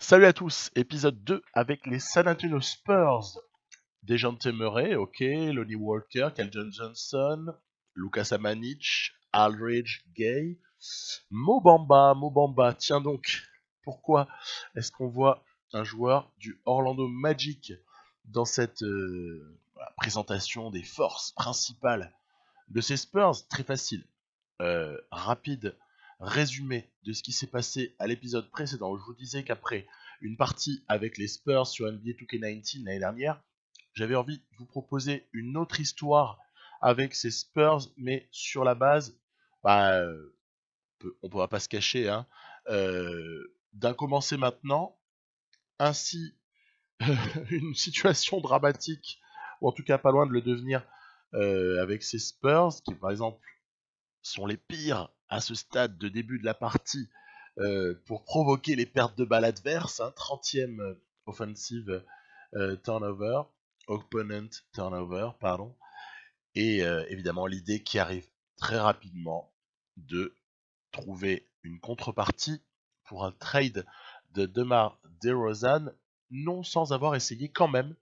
Salut à tous, épisode 2 avec les San Antonio Spurs. Dejounte Murray, ok, Lonnie Walker, Keldon Johnson, Lucas Amanich, Aldridge, Gay, Mo Bamba. Tiens donc, pourquoi est-ce qu'on voit un joueur du Orlando Magic dans cette présentation des forces principales de ces Spurs? Très facile. Rapide résumé de ce qui s'est passé à l'épisode précédent où je vous disais qu'après une partie avec les Spurs sur NBA 2K19 l'année dernière, j'avais envie de vous proposer une autre histoire avec ces Spurs, mais sur la base, on ne pourra pas se cacher, hein, d'un commencer maintenant, ainsi une situation dramatique, ou en tout cas pas loin de le devenir avec ces Spurs, qui par exemple sont les pires à ce stade de début de la partie pour provoquer les pertes de balles adverses. 30e offensive turnover, opponent turnover, pardon. Et évidemment l'idée qui arrive très rapidement de trouver une contrepartie pour un trade de DeMar DeRozan, non sans avoir essayé quand même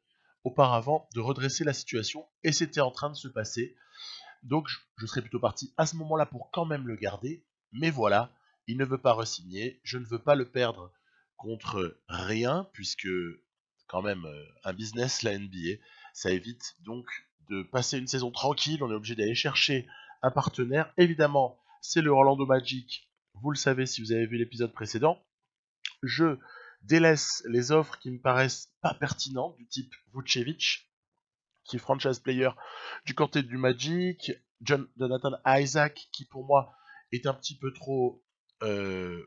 auparavant de redresser la situation, et c'était en train de se passer. Donc je serais plutôt parti à ce moment-là pour quand même le garder. Mais voilà, il ne veut pas re-signer. Je ne veux pas le perdre contre rien, puisque quand même un business, la NBA, ça évite donc de passer une saison tranquille. On est obligé d'aller chercher un partenaire. Évidemment, c'est le Orlando Magic. Vous le savez si vous avez vu l'épisode précédent. Je délaisse les offres qui me paraissent pas pertinentes, du type Vucevic, qui est franchise player du côté du Magic, Jonathan Isaac, qui pour moi est un petit peu trop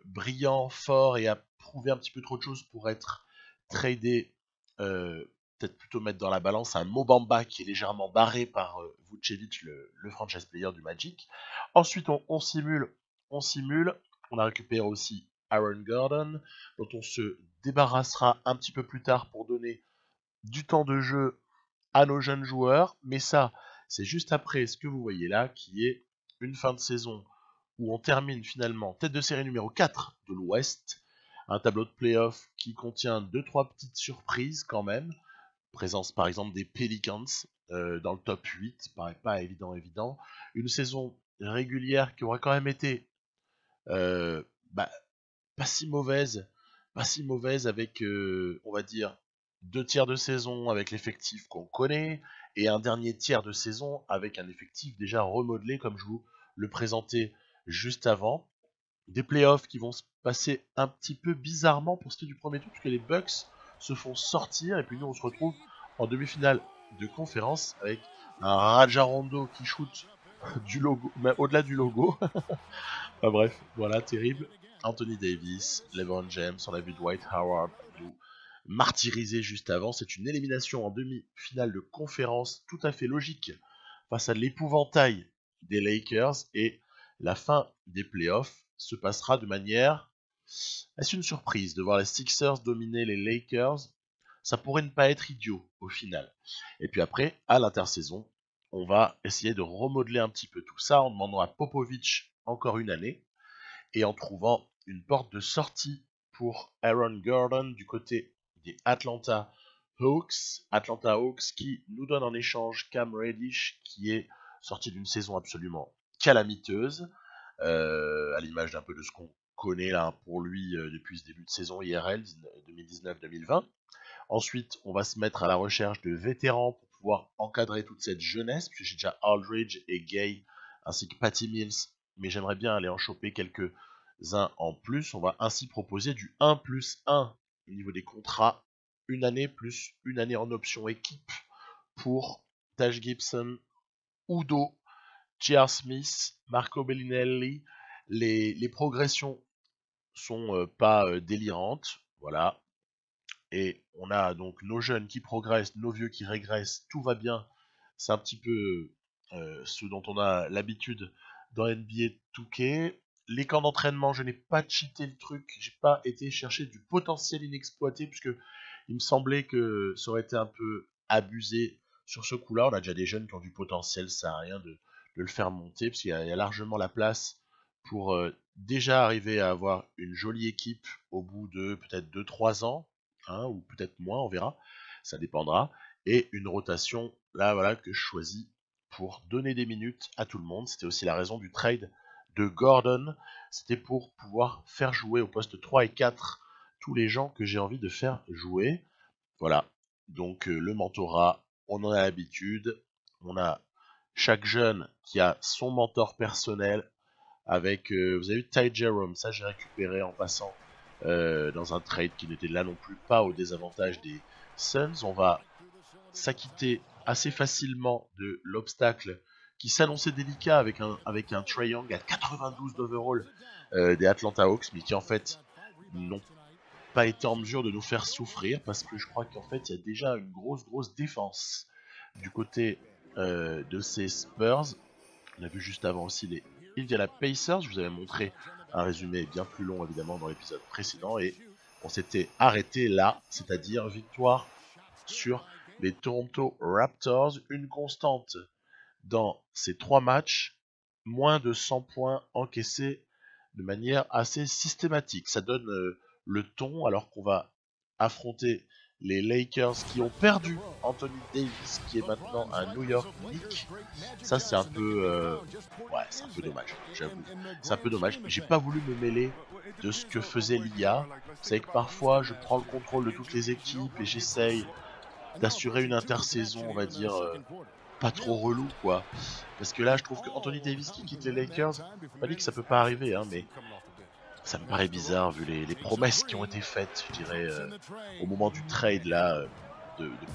brillant, fort et a prouvé un petit peu trop de choses pour être tradé, peut-être plutôt mettre dans la balance un Mo Bamba qui est légèrement barré par Vucevic, le franchise player du Magic. Ensuite, on simule, on a récupéré aussi Aaron Gordon, dont on se débarrassera un petit peu plus tard pour donner du temps de jeu à nos jeunes joueurs, mais ça, c'est juste après ce que vous voyez là, qui est une fin de saison où on termine finalement tête de série numéro 4 de l'Ouest, un tableau de playoff qui contient 2-3 petites surprises quand même, présence par exemple des Pelicans dans le top 8, paraît pas évident, une saison régulière qui aurait quand même été euh, bah, pas si mauvaise, avec, on va dire, 2 tiers de saison avec l'effectif qu'on connaît, et un dernier tiers de saison avec un effectif déjà remodelé, comme je vous le présentais juste avant. Des playoffs qui vont se passer un petit peu bizarrement pour ce qui est du premier tour, puisque les Bucks se font sortir, et puis nous on se retrouve en demi-finale de conférence avec un Raja Rondo qui shoot du logo, mais au-delà du logo. Enfin bref, voilà, terrible. Anthony Davis, LeBron James, on a vu Dwight Howard nous martyriser juste avant. C'est une élimination en demi-finale de conférence tout à fait logique face à l'épouvantail des Lakers, et la fin des playoffs se passera de manière... Est-ce une surprise de voir les Sixers dominer les Lakers? Ça pourrait ne pas être idiot au final. Et puis après, à l'intersaison, on va essayer de remodeler un petit peu tout ça en demandant à Popovich encore une année et en trouvant une porte de sortie pour Aaron Gordon du côté des Atlanta Hawks. Atlanta Hawks qui nous donne en échange Cam Reddish, qui est sorti d'une saison absolument calamiteuse, à l'image d'un peu de ce qu'on connaît là pour lui depuis ce début de saison IRL 2019-2020. Ensuite, on va se mettre à la recherche de vétérans pour pouvoir encadrer toute cette jeunesse, puisque j'ai déjà Aldridge et Gay, ainsi que Patty Mills, mais j'aimerais bien aller en choper quelques-uns en plus. On va ainsi proposer du 1+1 au niveau des contrats, une année plus une année en option équipe pour Taj Gibson, Udo, J.R. Smith, Marco Bellinelli. Les progressions sont pas délirantes, voilà. Et on a donc nos jeunes qui progressent, nos vieux qui régressent, tout va bien. C'est un petit peu ce dont on a l'habitude dans NBA 2K. Les camps d'entraînement, je n'ai pas cheaté le truc, j'ai pas été chercher du potentiel inexploité, puisque il me semblait que ça aurait été un peu abusé sur ce coup-là. On a déjà des jeunes qui ont du potentiel, ça sert à rien de le faire monter, parce qu'il y a largement la place pour déjà arriver à avoir une jolie équipe au bout de peut-être 2-3 ans, hein, ou peut-être moins, on verra, ça dépendra, et une rotation, là voilà, que je choisis pour donner des minutes à tout le monde. C'était aussi la raison du trade de Gordon, c'était pour pouvoir faire jouer au poste 3 et 4 tous les gens que j'ai envie de faire jouer. Voilà, donc le mentorat, on en a l'habitude, on a chaque jeune qui a son mentor personnel, avec, vous avez vu Ty Jerome, ça j'ai récupéré en passant dans un trade qui n'était là non plus pas au désavantage des Suns. On va s'acquitter assez facilement de l'obstacle qui s'annonçait délicat avec un Trae Young à 92 d'overall des Atlanta Hawks, mais qui en fait n'ont pas été en mesure de nous faire souffrir, parce que je crois qu'en fait il y a déjà une grosse défense du côté de ces Spurs. On a vu juste avant aussi les Indiana Pacers, je vous avais montré un résumé bien plus long évidemment dans l'épisode précédent, et on s'était arrêté là, c'est-à-dire victoire sur les Toronto Raptors, une constante dans ces 3 matchs, moins de 100 points encaissés de manière assez systématique. Ça donne le ton, alors qu'on va affronter les Lakers qui ont perdu Anthony Davis, qui est maintenant un New York Knicks. Ça c'est un peu c'est un peu dommage, j'avoue. C'est un peu dommage. J'ai pas voulu me mêler de ce que faisait l'IA. Vous savez que parfois je prends le contrôle de toutes les équipes et j'essaye d'assurer une intersaison, on va dire, pas trop relou, quoi. Parce que là, je trouve que Anthony Davis qui quitte les Lakers, pas dit que ça peut pas arriver, hein, mais ça me paraît bizarre vu les promesses qui ont été faites, je dirais, au moment du trade là,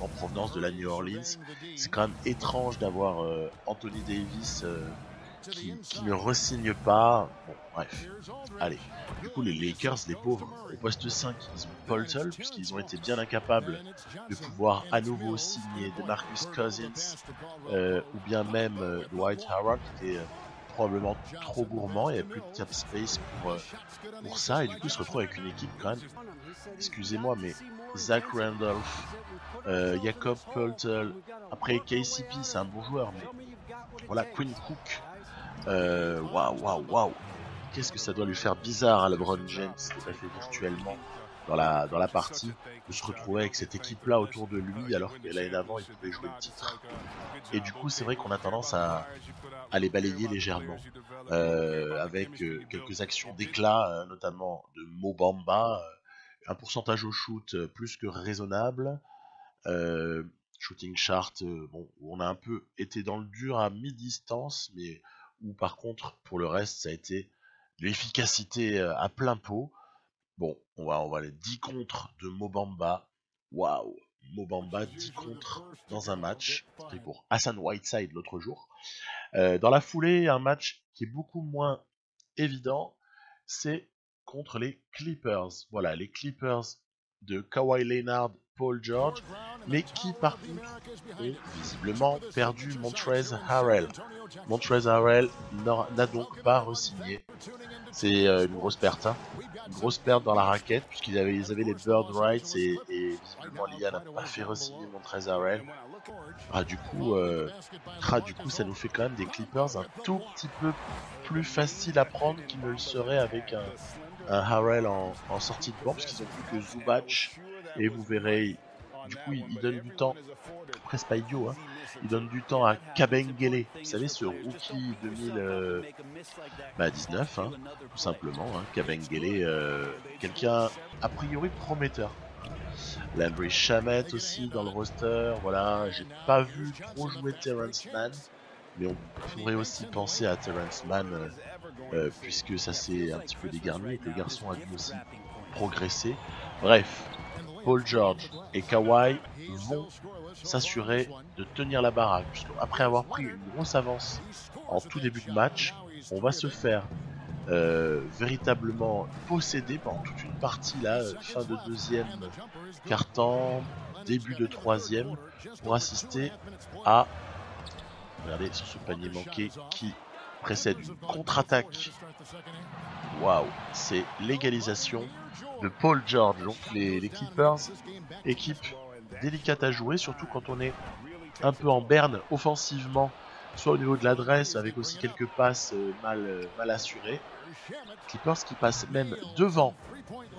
en provenance de la New Orleans. C'est quand même étrange d'avoir Anthony Davis qui ne re-signe pas. Bon, bref. Allez. Du coup, les Lakers, les pauvres, au poste 5, ils ont Poltel, puisqu'ils ont été bien incapables de pouvoir à nouveau signer DeMarcus Cousins, ou bien même Dwight Howard, qui était probablement trop gourmand. Il n'y avait plus de cap space pour ça, et du coup, ils se retrouvent avec une équipe quand même, excusez-moi, mais Zach Randolph, Jakob Poltel, après KCP, c'est un bon joueur, mais voilà, Quinn Cook, waouh, qu'est-ce que ça doit lui faire bizarre à LeBron James, tout à fait virtuellement dans la partie, de se retrouver avec cette équipe là autour de lui, alors que l'année d'avant il pouvait jouer le titre. Et du coup c'est vrai qu'on a tendance à les balayer légèrement, avec quelques actions d'éclat, notamment de Mo Bamba, un pourcentage au shoot plus que raisonnable, shooting chart, bon, on a un peu été dans le dur à mi-distance, mais où par contre pour le reste ça a été l'efficacité à plein pot. Bon, on va les 10 contre de Mo Bamba. Waouh, Mo Bamba 10 contre dans un match, pris pour Hassan Whiteside l'autre jour. Dans la foulée, un match qui est beaucoup moins évident, c'est contre les Clippers. Voilà, les Clippers de Kawhi Leonard, Paul George, mais qui par contre ont visiblement perdu Montrezl Harrell. Montrezl Harrell n'a donc pas re-signé. C'est une grosse perte, hein. Une grosse perte dans la raquette, puisqu'ils avaient les bird rights, et visiblement l'IA n'a pas fait re-signer Montrezl Harrell. Du coup, ça nous fait quand même des Clippers un tout petit peu plus facile à prendre qu'il ne le serait avec un Harrell en sortie de banc, puisqu'ils ont plus que Zubac, et vous verrez, du coup il donne du temps, après c'est pas idiot, hein, il donne du temps à Kabengele, vous savez, ce rookie 2019, hein, tout simplement, hein, Kabengele, quelqu'un a priori prometteur. Landry Shamet aussi dans le roster, voilà, j'ai pas vu trop jouer Terrence Mann, mais on pourrait aussi penser à Terrence Mann, puisque ça s'est un petit peu dégarni et que le garçon a dû aussi progresser. Bref, Paul George et Kawhi vont s'assurer de tenir la baraque, puisqu'après avoir pris une grosse avance en tout début de match, on va se faire véritablement posséder pendant toute une partie là, fin de deuxième quart-temps, début de troisième, pour assister à, regardez sur ce panier manqué qui précède une contre-attaque. Waouh, c'est l'égalisation de Paul George. Donc les Clippers, équipe délicate à jouer, surtout quand on est un peu en berne offensivement, soit au niveau de l'adresse, avec aussi quelques passes mal assurées, Clippers qui passe même devant,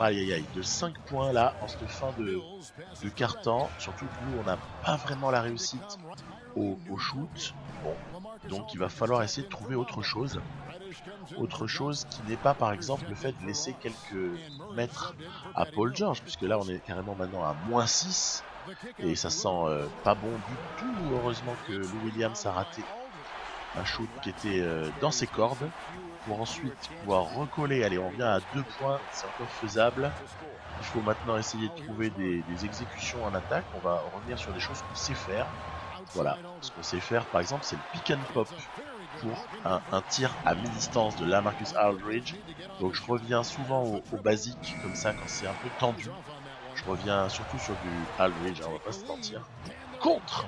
aïe aïe aïe, de 5 points là en cette fin de quart-temps. Surtout que nous on n'a pas vraiment la réussite au shoot. Bon, donc il va falloir essayer de trouver autre chose. Autre chose qui n'est pas par exemple le fait de laisser quelques mètres à Paul George, puisque là on est carrément maintenant à -6 et ça sent pas bon du tout. Heureusement que Lou Williams a raté un shoot qui était dans ses cordes pour ensuite pouvoir recoller. Allez, on vient à 2 points, c'est encore faisable. Il faut maintenant essayer de trouver des exécutions en attaque. On va revenir sur des choses qu'on sait faire. Voilà, ce qu'on sait faire par exemple c'est le pick and pop pour un tir à mi-distance de LaMarcus Aldridge. Donc je reviens souvent au basique comme ça quand c'est un peu tendu. Je reviens surtout sur du Aldridge, hein, on va pas se mentir. Contre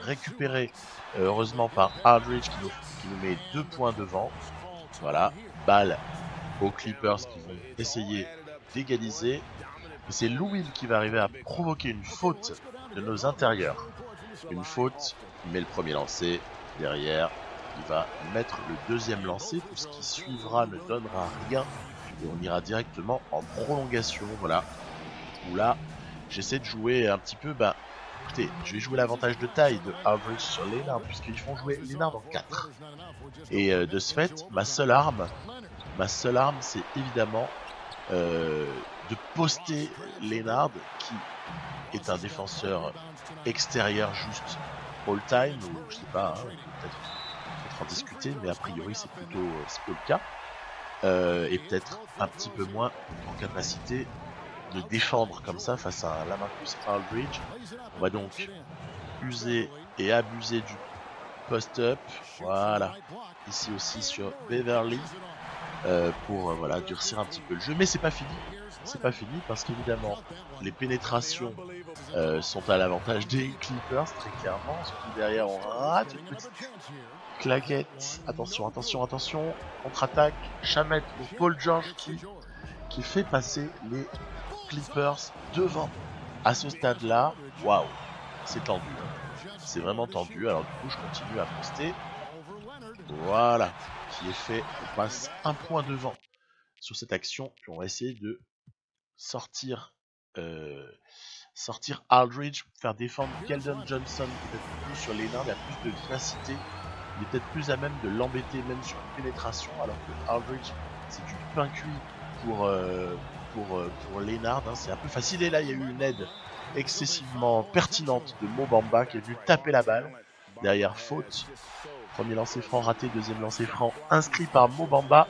récupéré heureusement par Aldridge qui nous met 2 points devant. Voilà, balle aux Clippers qui vont essayer d'égaliser. Et c'est Lou Will qui va arriver à provoquer une faute de nos intérieurs. Une faute, il met le premier lancer, derrière il va mettre le deuxième lancer. Tout ce qui suivra ne donnera rien et on ira directement en prolongation. Voilà, où là j'essaie de jouer un petit peu, écoutez, je vais jouer l'avantage de taille de Aldridge sur Leonard puisqu'ils font jouer Leonard en 4. Et de ce fait, ma seule arme c'est évidemment de poster Leonard qui est un défenseur extérieur juste all-time, ou je sais pas, hein, peut-être en discuter, mais a priori c'est plutôt le cas, et peut-être un petit peu moins en capacité de défendre comme ça face à un LaMarcus Aldridge. On va donc user et abuser du post-up, voilà, ici aussi sur Beverly, pour voilà, durcir un petit peu le jeu, mais c'est pas fini parce qu'évidemment les pénétrations sont à l'avantage des Clippers très clairement, surtout derrière on rate une petite claquette, attention, contre-attaque, Shamet pour Paul George qui fait passer les Clippers devant. À ce stade là, waouh, c'est tendu, c'est vraiment tendu. Alors du coup je continue à poster, voilà, qui est fait, on passe un point devant sur cette action, puis on va essayer de sortir Aldridge, faire défendre Keldon Johnson peut-être plus sur les nains, il a plus de vivacité, il est peut-être plus à même de l'embêter même sur une pénétration, alors que Aldridge c'est du pain cuit pour Leonard, hein, c'est un peu facile. Et là il y a eu une aide excessivement pertinente de Mo Bamba qui est venu taper la balle derrière, faute. Premier lancer franc raté, deuxième lancer franc inscrit par Mo Bamba.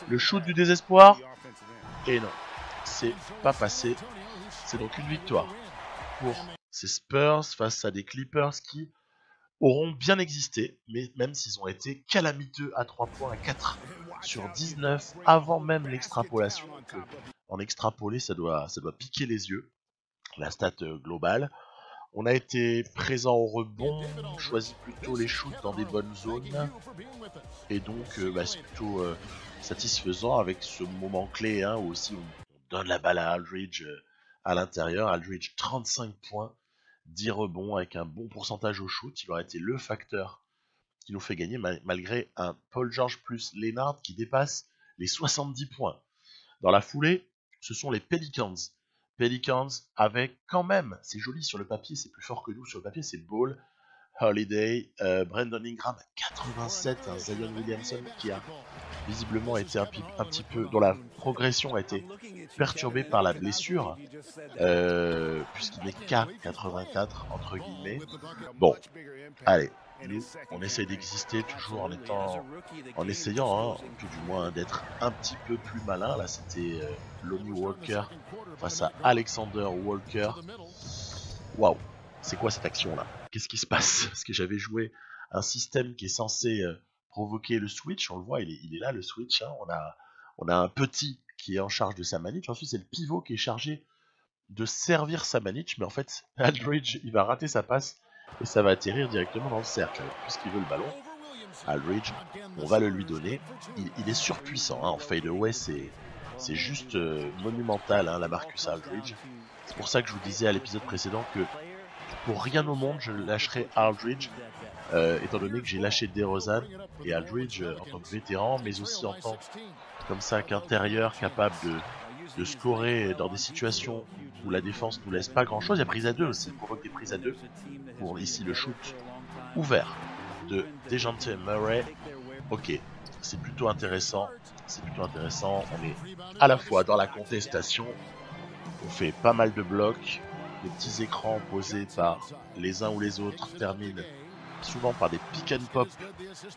Le shoot du désespoir, et non, c'est pas passé. C'est donc une victoire pour ces Spurs face à des Clippers qui auront bien existé, mais même s'ils ont été calamiteux à 3 points, à 4 sur 19 avant même l'extrapolation. Donc en extrapolé ça doit piquer les yeux, la stat globale. On a été présent au rebond, choisi plutôt les shoots dans des bonnes zones, et donc c'est plutôt satisfaisant avec ce moment clé, hein, où aussi on donne la balle à Aldridge à l'intérieur. Aldridge 35 points, 10 rebonds avec un bon pourcentage au shoot. Il aurait été le facteur qui nous fait gagner malgré un Paul George plus Leonard qui dépasse les 70 points. Dans la foulée, ce sont les Pelicans avec quand même, c'est joli sur le papier, c'est plus fort que nous sur le papier, c'est Ball, Holiday, Brandon Ingram à 87, Zion Williamson qui a visiblement été un petit peu, dont la progression a été perturbée par la blessure, puisqu'il n'est qu'à 84 entre guillemets. Bon, allez, nous on essaie d'exister toujours en essayant, hein, tout du moins d'être un petit peu plus malin. Là c'était Lonnie Walker face à Alexander Walker. Waouh, c'est quoi cette action là? Qu'est-ce qui se passe? Parce que j'avais joué un système qui est censé provoquer le switch, on le voit, il est là le switch, hein. On a un petit qui est en charge de sa manich, ensuite c'est le pivot qui est chargé de servir sa manich, mais en fait Aldridge il va rater sa passe et ça va atterrir directement dans le cercle, puisqu'il veut le ballon. Aldridge, on va le lui donner, il est surpuissant, hein. En fadeaway c'est juste monumental, hein, LaMarcus Aldridge. C'est pour ça que je vous disais à l'épisode précédent que pour rien au monde je lâcherai Aldridge, étant donné que j'ai lâché DeRozan et Aldridge en tant que vétéran, mais aussi en tant comme ça qu'intérieur capable de scorer dans des situations où la défense nous laisse pas grand chose. Il y a prise à 2 aussi, il provoque des prises à 2 pour ici le shoot ouvert de DeJounte Murray. Ok, c'est plutôt intéressant, on est à la fois dans la contestation, on fait pas mal de blocs, les petits écrans posés par les uns ou les autres terminent souvent par des pick and pop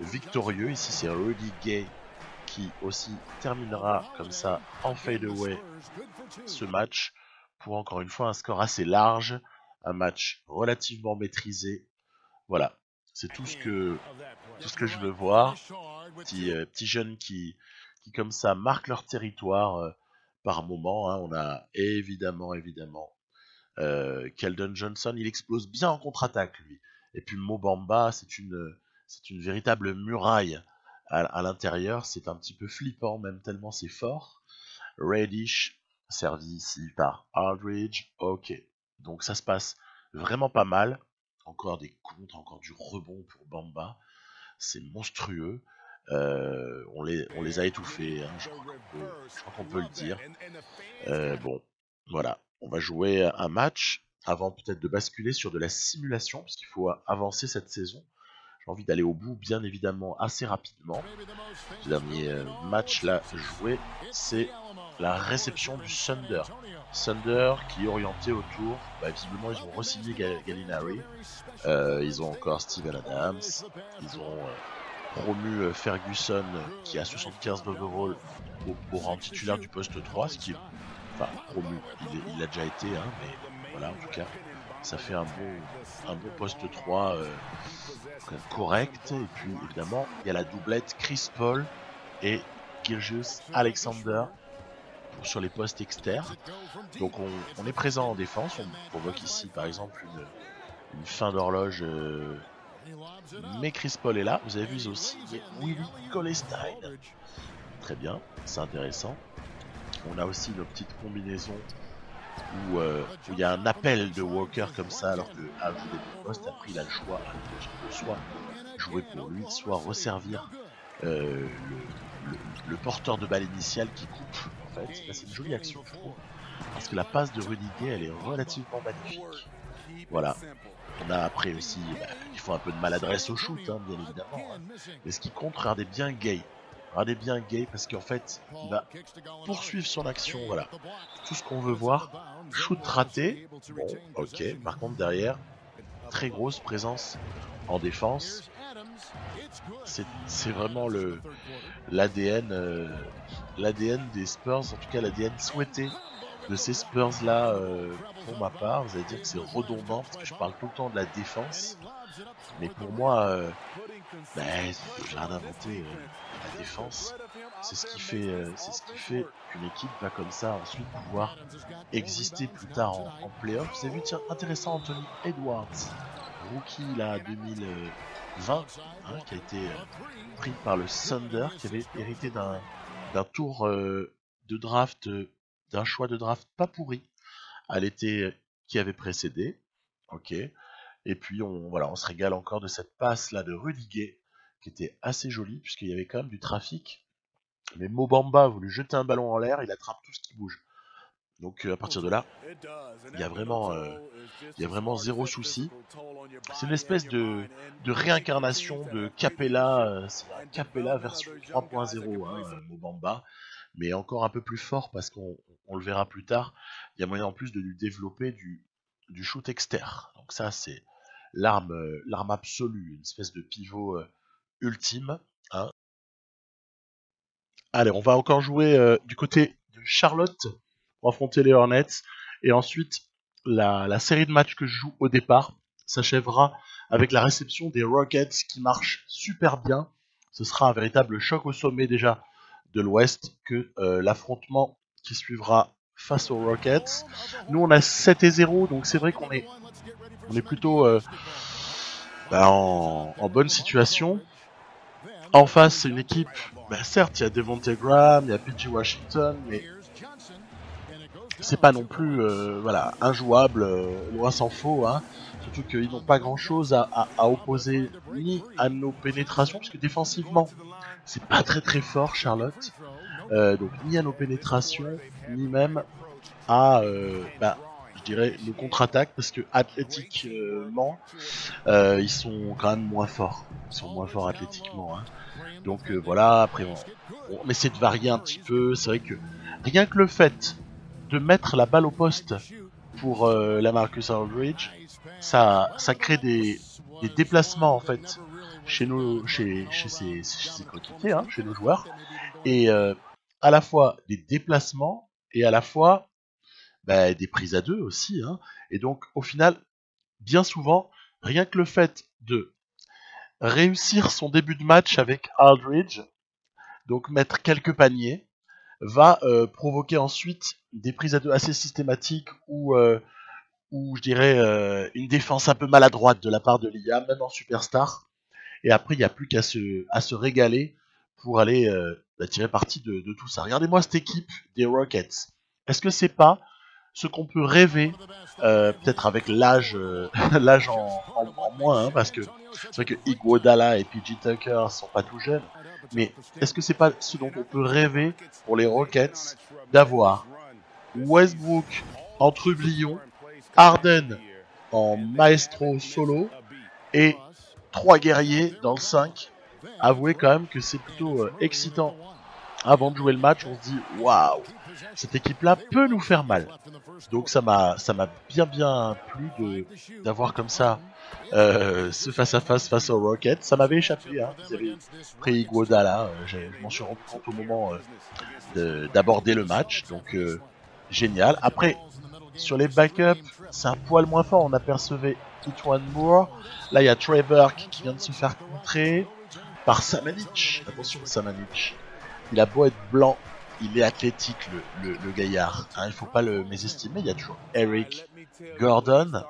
victorieux. Ici c'est Rudy Gay qui aussi terminera comme ça en fadeaway ce match pour encore une fois un score assez large, un match relativement maîtrisé. Voilà, c'est tout ce que je veux voir. Petits jeunes qui comme ça marquent leur territoire par moment. Hein. On a évidemment Keldon Johnson, il explose bien en contre-attaque lui. Et puis Mo Bamba, c'est une véritable muraille à l'intérieur. C'est un petit peu flippant même tellement c'est fort. Reddish, servi ici par Aldridge. Ok, donc ça se passe vraiment pas mal. Encore des contres, encore du rebond pour Bamba. C'est monstrueux. On les a étouffés, hein, je crois qu'on peut le dire. Bon, voilà, on va jouer un match avant peut-être de basculer sur de la simulation, parce qu'il faut avancer cette saison. J'ai envie d'aller au bout, bien évidemment, assez rapidement. Le dernier match là joué, c'est la réception du Thunder. Thunder qui est orienté autour, visiblement ils ont re-signé Gallinari, ils ont encore Steven Adams, ils ont promu Ferguson qui a 75 d'overall au rang titulaire du poste 3, ce qui est, enfin promu, il l'a déjà été, hein, mais voilà, en tout cas, ça fait un bon poste 3 correct. Et puis évidemment, il y a la doublette Chris Paul et Gilgeous-Alexander sur les postes externes. Donc on est présent en défense, on provoque ici par exemple une fin d'horloge. Mais Chris Paul est là, vous avez vu aussi Willie Cauley-Stein. Très bien, c'est intéressant. On a aussi nos petites combinaisons où il y a un appel de Walker comme ça, alors que jouer des postes, après il a le choix de soit jouer pour lui, soit resservir le porteur de balle initial qui coupe. En fait, là, c'est une jolie action, je trouve, parce que la passe de Rudy Gay, elle est relativement magnifique. Voilà. On a après aussi, il faut un peu de maladresse au shoot, hein, bien évidemment. Hein. Mais ce qui compte, regardez bien Gay. Regardez bien Gay parce qu'en fait, il va poursuivre son action. Voilà. Tout ce qu'on veut voir. Shoot raté. Bon, ok. Par contre, derrière, très grosse présence en défense. C'est vraiment l'ADN des Spurs, en tout cas l'ADN souhaité de ces Spurs là pour ma part. Vous allez dire que c'est redondant parce que je parle tout le temps de la défense, mais pour moi j'ai rien inventé. La défense, c'est ce qui fait qu'une équipe va comme ça ensuite pouvoir exister plus tard en playoff. Vous avez vu, tiens, intéressant, Anthony Edwards, rookie là 2020, hein, qui a été pris par le Thunder, qui avait hérité d'un tour de draft, d'un choix de draft pas pourri à l'été qui avait précédé. Ok. Et puis on se régale encore de cette passe là de Rudy Gay qui était assez jolie puisqu'il y avait quand même du trafic. Mais Mo Bamba a voulu jeter un ballon en l'air, il attrape tout ce qui bouge. Donc à partir de là, il y a vraiment zéro souci. C'est une espèce de réincarnation de Capella, c'est un Capella version 3.0, hein, Mo Bamba, mais encore un peu plus fort parce qu'on le verra plus tard. Il y a moyen en plus de lui développer du shoot externe. Donc ça c'est l'arme absolue, une espèce de pivot ultime. Hein. Allez, on va encore jouer du côté de Charlotte pour affronter les Hornets. Et ensuite, la série de matchs que je joue au départ s'achèvera avec la réception des Rockets qui marche super bien. Ce sera un véritable choc au sommet déjà de l'Ouest que l'affrontement qui suivra face aux Rockets. Nous, on a 7-0, donc c'est vrai qu'on est plutôt en bonne situation. En face, c'est une équipe, certes, il y a Devontae Graham, il y a PG Washington, mais c'est pas non plus voilà, injouable, loin s'en faut, hein. Surtout qu'ils n'ont pas grand chose à opposer ni à nos pénétrations, puisque défensivement, c'est pas très fort Charlotte, donc ni à nos pénétrations, ni même à, je dirais, nos contre-attaques, parce que athlétiquement, ils sont quand même moins forts. Ils sont moins forts athlétiquement, hein. Donc voilà, après on essaie de varier un petit peu. C'est vrai que rien que le fait de mettre la balle au poste pour la Marcus Aldridge, ça crée des déplacements en fait chez ses coéquipiers, hein, chez nos joueurs, et à la fois des déplacements et à la fois des prises à deux aussi, hein. Et donc au final, bien souvent, rien que le fait de réussir son début de match avec Aldridge, donc mettre quelques paniers, va provoquer ensuite des prises à deux assez systématiques ou je dirais une défense un peu maladroite de la part de l'IA, même en superstar. Et après, il n'y a plus qu'à se régaler pour aller tirer parti de tout ça. Regardez-moi cette équipe des Rockets. Est-ce que c'est pas ce qu'on peut rêver, peut-être avec l'âge l'âge en moins, hein, parce que c'est vrai que Iguodala et PJ Tucker sont pas tout jeunes, mais est-ce que c'est pas ce dont on peut rêver pour les Rockets, d'avoir Westbrook en trublion, Harden en maestro solo et 3 guerriers dans le 5? Avouez quand même que c'est plutôt excitant. Avant de jouer le match, on se dit waouh, cette équipe-là peut nous faire mal. Donc ça m'a bien plu d'avoir comme ça ce face à face aux Rockets. Ça m'avait échappé, hein. Ils avaient pris Iguodala, je m'en suis rendu compte au moment d'aborder le match. Donc génial. Après, sur les backups, c'est un poil moins fort. On apercevait Etuan Moore. Là, il y a Trey Burke qui vient de se faire contrer par Samanic. Attention, Samanic. Il a beau être blanc, il est athlétique, le gaillard. Hein, il faut pas le mésestimer. Il y a toujours Eric Gordon.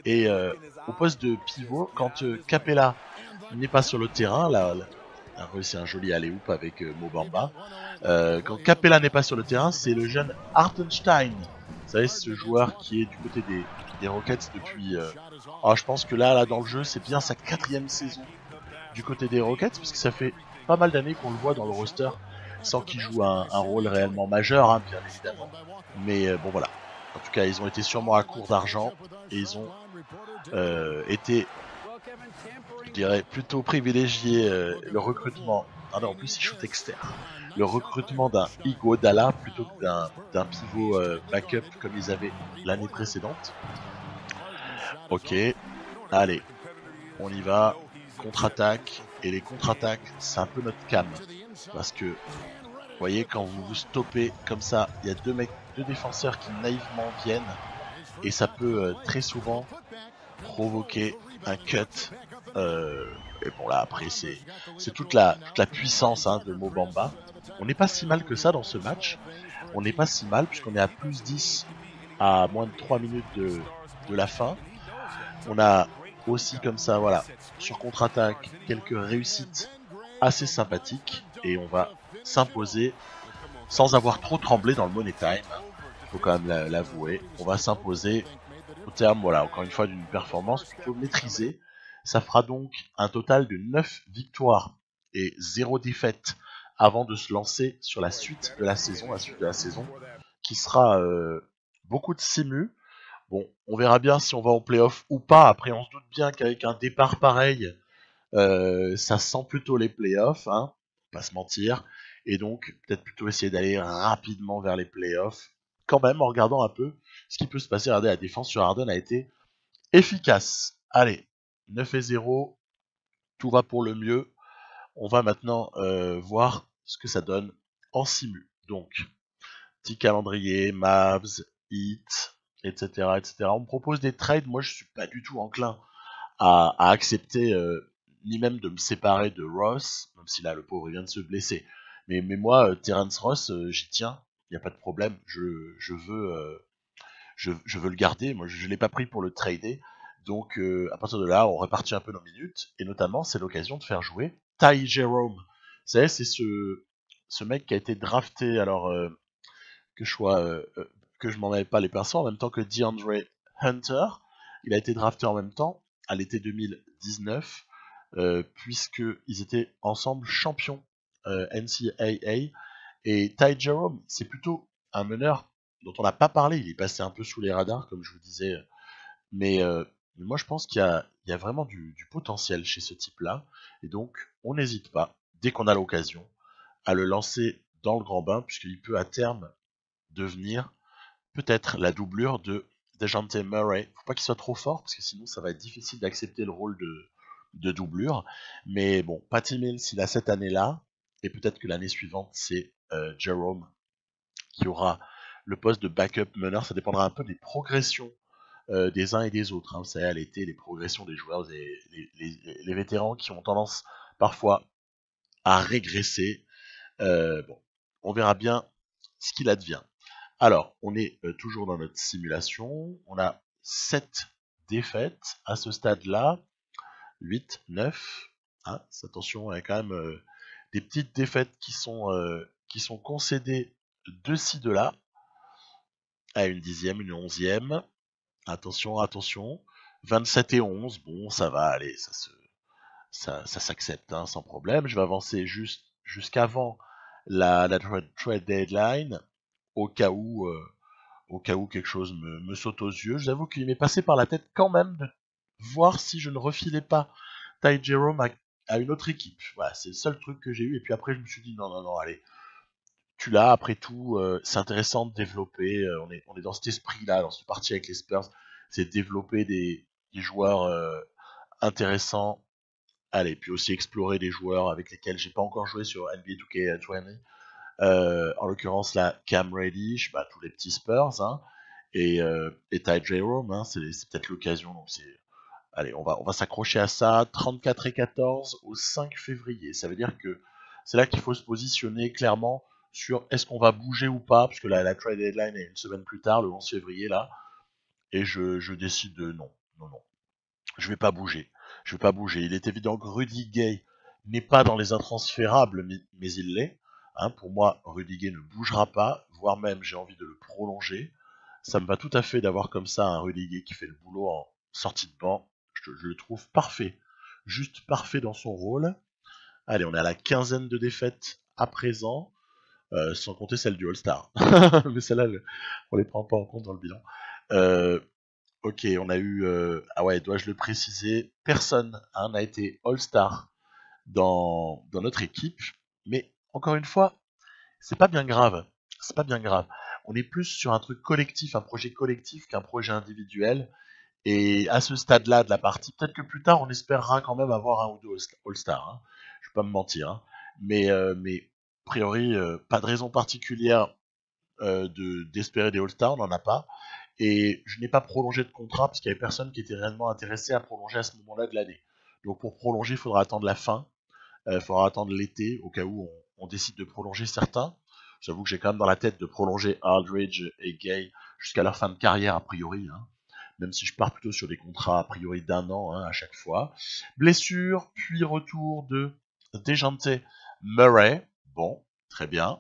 Et au poste de pivot, quand Capella n'est pas sur le terrain, là, a réussi un joli alley-oop avec Mo Bamba. Quand Capella n'est pas sur le terrain, c'est le jeune Hartenstein. Vous savez, ce joueur qui est du côté des Rockets depuis... je pense que là, dans le jeu, c'est bien sa 4e saison du côté des Rockets, parce que ça fait pas mal d'années qu'on le voit dans le roster, sans qu'il joue un rôle réellement majeur, hein, bien évidemment. Mais bon, voilà. En tout cas, ils ont été sûrement à court d'argent, et ils ont été, je dirais, plutôt privilégiés le recrutement. Ah non, en plus, il shoot externe. Le recrutement d'un Iguodala plutôt que d'un pivot backup comme ils avaient l'année précédente. Ok, allez, on y va. Contre-attaque, et les contre-attaques, c'est un peu notre cam. Parce que, vous voyez, quand vous vous stoppez comme ça, il y a deux défenseurs qui naïvement viennent, et ça peut très souvent provoquer un cut. Et bon là, après, c'est toute la puissance, hein, de Mo Bamba. On n'est pas si mal que ça dans ce match. On n'est pas si mal, puisqu'on est à plus 10 à moins de 3 minutes de la fin. On a aussi comme ça, voilà, sur contre-attaque, quelques réussites assez sympathiques, et on va s'imposer sans avoir trop tremblé dans le money time. Faut quand même l'avouer. On va s'imposer au terme, voilà, encore une fois, d'une performance plutôt maîtrisée. Ça fera donc un total de 9 victoires et 0 défaites avant de se lancer sur la suite de la saison, qui sera beaucoup de simu. Bon, on verra bien si on va en playoff ou pas. Après, on se doute bien qu'avec un départ pareil, ça sent plutôt les playoffs, hein, pas se mentir. Et donc, peut-être plutôt essayer d'aller rapidement vers les playoffs, quand même, en regardant un peu ce qui peut se passer. Regardez, la défense sur Harden a été efficace. Allez, 9-0, tout va pour le mieux. On va maintenant voir ce que ça donne en simu. Donc, petit calendrier, Mavs, Heat, etc., etc. On me propose des trades. Moi, je suis pas du tout enclin à accepter, ni même de me séparer de Ross, même si là, le pauvre, il vient de se blesser. Mais moi, Terrence Ross, j'y tiens. Il n'y a pas de problème. Je veux le garder. Moi, je l'ai pas pris pour le trader. Donc, à partir de là, on répartit un peu nos minutes. Et notamment, c'est l'occasion de faire jouer Ty Jerome. Vous savez, c'est ce mec qui a été drafté, alors, que que je m'en mêle pas les pinceaux, en même temps que DeAndre Hunter. Il a été drafté en même temps, à l'été 2019, puisqu'ils étaient ensemble champions NCAA. Et Ty Jerome, c'est plutôt un meneur dont on n'a pas parlé. Il est passé un peu sous les radars, comme je vous disais. Mais moi, je pense qu'il y a vraiment du potentiel chez ce type-là. Et donc, on n'hésite pas, dès qu'on a l'occasion, à le lancer dans le grand bain, puisqu'il peut à terme devenir peut-être la doublure de DeJounte Murray. Faut pas qu'il soit trop fort, parce que sinon ça va être difficile d'accepter le rôle de doublure. Mais bon, Patty Mills, il a cette année-là, et peut-être que l'année suivante, c'est Jerome qui aura le poste de backup meneur. Ça dépendra un peu des progressions des uns et des autres. Hein. Vous savez, à l'été, les progressions des joueurs, les vétérans qui ont tendance parfois à régresser. Bon, on verra bien ce qu'il advient. Alors, on est toujours dans notre simulation. On a 7 défaites à ce stade-là. 8, 9. Hein, attention, il y a quand même des petites défaites qui sont concédées de ci, de là. À une 10e, une 11e. Attention, attention. 27 et 11. Bon, ça va, allez, ça s'accepte hein, sans problème. Je vais avancer jusqu'avant la trade deadline au cas où quelque chose me saute aux yeux. J'avoue qu'il m'est passé par la tête quand même de voir si je ne refilais pas Ty Jerome à une autre équipe. Voilà, c'est le seul truc que j'ai eu. Et puis après, je me suis dit non, non, non, allez, tu l'as. Après tout, c'est intéressant de développer. On est dans cet esprit-là, dans ce parti avec les Spurs, c'est de développer des joueurs intéressants. Allez, puis aussi explorer des joueurs avec lesquels j'ai pas encore joué sur NBA 2K20. En l'occurrence là, Cam Reddish, bah, tous les petits Spurs, hein, et Ty Jerome, hein, c'est peut-être l'occasion. Donc allez, on va s'accrocher à ça. 34 et 14 au 5 février. Ça veut dire que c'est là qu'il faut se positionner clairement sur est-ce qu'on va bouger ou pas, parce que la trade deadline est une semaine plus tard, le 11 février là, et je décide de non, non, non. Je vais pas bouger. Je vais pas bouger. Il est évident que Rudy Gay n'est pas dans les intransférables, mais il l'est. Hein, pour moi, Rudy Gay ne bougera pas, voire même j'ai envie de le prolonger. Ça me va tout à fait d'avoir comme ça un Rudy Gay qui fait le boulot en sortie de banc. Je le trouve parfait. Juste parfait dans son rôle. Allez, on est à la quinzaine de défaites à présent, sans compter celle du All-Star. Mais celle-là, on les prend pas en compte dans le bilan. Ok, on a eu... ah ouais, dois-je le préciser, personne hein, n'a été All-Star dans notre équipe. Mais encore une fois, c'est pas bien grave. C'est pas bien grave. On est plus sur un truc collectif, un projet collectif qu'un projet individuel. Et à ce stade-là de la partie, peut-être que plus tard, on espérera quand même avoir un ou deux All-Star. Hein. Je vais pas me mentir. Hein. Mais a priori, pas de raison particulière d'espérer des All-Stars, on n'en a pas. Et je n'ai pas prolongé de contrat parce qu'il n'y avait personne qui était réellement intéressé à prolonger à ce moment-là de l'année. Donc pour prolonger, il faudra attendre la fin, il faudra attendre l'été au cas où on décide de prolonger certains. J'avoue que j'ai quand même dans la tête de prolonger Aldridge et Gay jusqu'à leur fin de carrière a priori, hein. Même si je pars plutôt sur des contrats a priori d'1 an hein, à chaque fois. Blessure, puis retour de DeJounte Murray. Bon, très bien.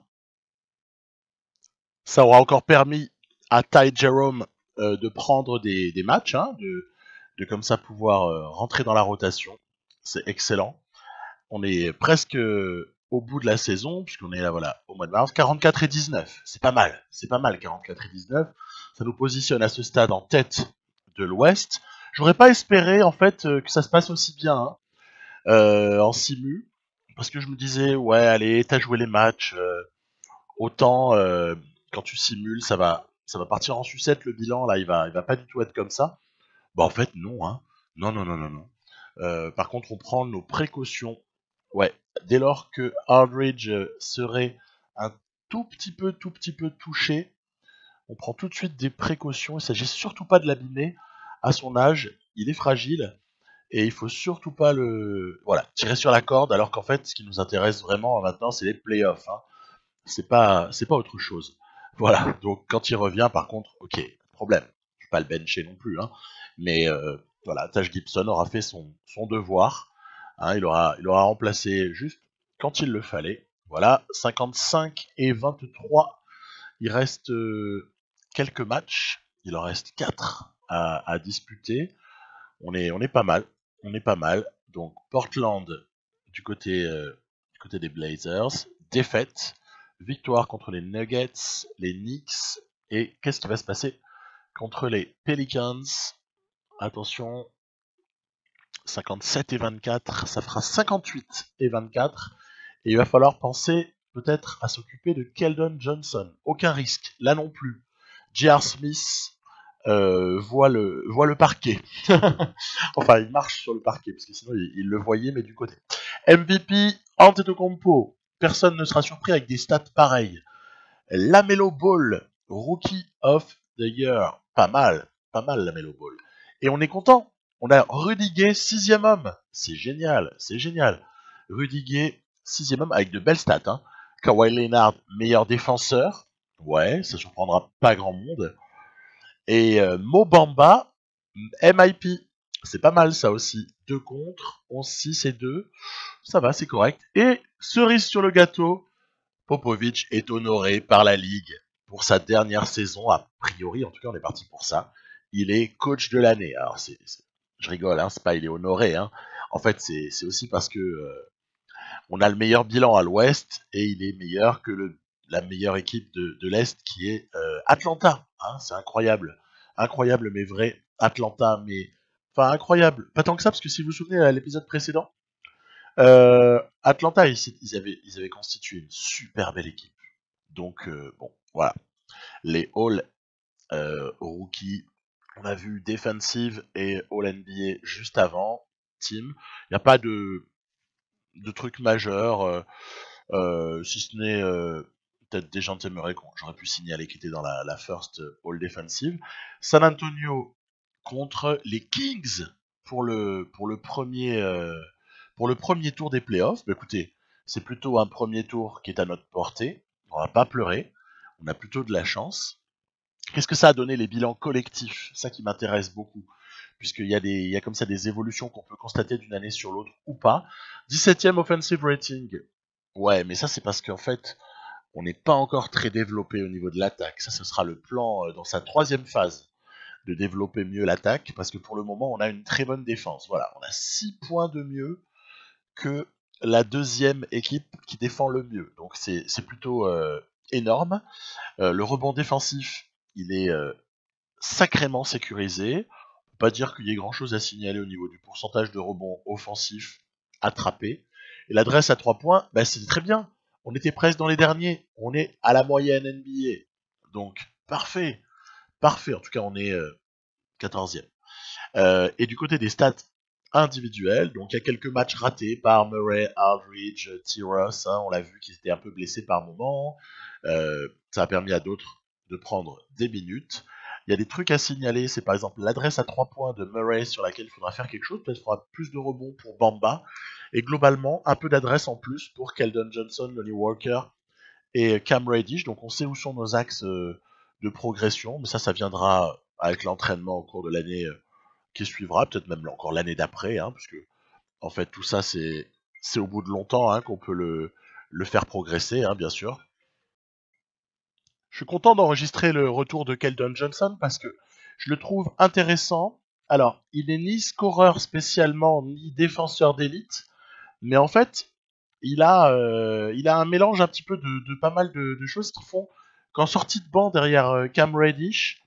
Ça aura encore permis à Ty Jerome de prendre des matchs, hein, de comme ça pouvoir rentrer dans la rotation. C'est excellent. On est presque au bout de la saison, puisqu'on est là, voilà, au mois de mars. 44 et 19, c'est pas mal. C'est pas mal, 44 et 19. Ça nous positionne à ce stade en tête de l'Ouest. J'aurais pas espéré, en fait, que ça se passe aussi bien hein, en simu, parce que je me disais, ouais, allez, t'as joué les matchs, autant quand tu simules, ça va partir en sucette le bilan, là, il va pas du tout être comme ça. Bah en fait non, hein. Non, non, non, non, non. Par contre, on prend nos précautions. Ouais, dès lors que Aldridge serait un tout petit peu touché, on prend tout de suite des précautions. Il s'agit surtout pas de l'abîmer. À son âge, il est fragile et il faut surtout pas tirer sur la corde. Alors qu'en fait, ce qui nous intéresse vraiment maintenant, c'est les playoffs. Hein. C'est pas autre chose. Voilà. Donc quand il revient, par contre, ok, problème. Je vais pas le bencher non plus, hein. Mais voilà, Taj Gibson aura fait son devoir. Hein, il aura remplacé juste quand il le fallait. Voilà, 55 et 23. Il reste quelques matchs. Il en reste 4 à disputer. On est pas mal. On est pas mal. Donc Portland du côté des Blazers, défaite, victoire contre les Nuggets, les Knicks, et qu'est-ce qui va se passer contre les Pelicans? Attention, 57 et 24, ça fera 58 et 24, et il va falloir penser peut-être à s'occuper de Keldon Johnson. Aucun risque, là non plus. J.R. Smith voit le parquet. Enfin, il marche sur le parquet, parce que sinon il le voyait, mais du côté. MVP, Antetokounmpo. Personne ne sera surpris avec des stats pareilles. LaMelo Ball, Rookie of the Year. Pas mal LaMelo Ball. Et on est content. On a Rudy Gay, 6e homme. C'est génial, c'est génial. Rudy Gay, 6e homme, avec de belles stats. Hein. Kawhi Leonard, meilleur défenseur. Ouais, ça surprendra pas grand monde. Et Mo Bamba, MIP. C'est pas mal ça aussi. 2 contre, 11-6 et 2. Ça va, c'est correct. Et cerise sur le gâteau, Popovic est honoré par la Ligue pour sa dernière saison. A priori, en tout cas, on est parti pour ça. Il est coach de l'année. Alors, je rigole, hein, c'est pas il est honoré. Hein. En fait, c'est aussi parce que on a le meilleur bilan à l'Ouest et il est meilleur que la meilleure équipe de l'Est qui est Atlanta. Hein, c'est incroyable. Incroyable, mais vrai. Atlanta, mais... Enfin, incroyable. Pas tant que ça, parce que si vous vous souvenez à l'épisode précédent, Atlanta, ils avaient constitué une super belle équipe. Donc, bon, voilà. Les All Rookies, on a vu Defensive et All NBA juste avant. Team. Il n'y a pas de trucs majeurs, si ce n'est peut-être des gens t'aimeraient qu'on j'aurais pu signaler qui était dans la First All Defensive. San Antonio contre les Kings pour le premier tour des playoffs. Bah, écoutez, c'est plutôt un premier tour qui est à notre portée. On va pas pleurer. On a plutôt de la chance. Qu'est-ce que ça a donné les bilans collectifs? Ça qui m'intéresse beaucoup. Puisqu'il y a comme ça des évolutions qu'on peut constater d'une année sur l'autre ou pas. 17e offensive rating. Ouais, mais ça c'est parce qu'en fait, on n'est pas encore très développé au niveau de l'attaque. Ça, ce sera le plan dans sa 3e phase de développer mieux l'attaque, parce que pour le moment, on a une très bonne défense. Voilà, on a 6 points de mieux que la 2e équipe qui défend le mieux. Donc c'est plutôt énorme. Le rebond défensif, il est sacrément sécurisé. On peut pas dire qu'il y ait grand chose à signaler au niveau du pourcentage de rebond offensif attrapé. Et l'adresse à 3 points, bah, c'était très bien. On était presque dans les derniers. On est à la moyenne NBA. Donc, parfait. Parfait. En tout cas, on est 14e. Et du côté des stats individuelles, donc il y a quelques matchs ratés par Murray, Aldridge, T-Ross. Hein, on l'a vu qu'ils étaient un peu blessés par moment. Ça a permis à d'autres de prendre des minutes. Il y a des trucs à signaler, c'est par exemple l'adresse à 3 points de Murray sur laquelle il faudra faire quelque chose, peut-être qu'il faudra plus de rebonds pour Bamba, et globalement un peu d'adresse en plus pour Keldon Johnson, Lonnie Walker et Cam Reddish, donc on sait où sont nos axes de progression, mais ça viendra avec l'entraînement au cours de l'année qui suivra, peut-être même encore l'année d'après, hein, parce que en fait tout ça c'est au bout de longtemps hein, qu'on peut le faire progresser, hein, bien sûr. Je suis content d'enregistrer le retour de Keldon Johnson parce que je le trouve intéressant. Alors, il n'est ni scoreur spécialement, ni défenseur d'élite, mais en fait, il a un mélange un petit peu de pas mal de choses qui font qu'en sortie de banc derrière Cam Reddish,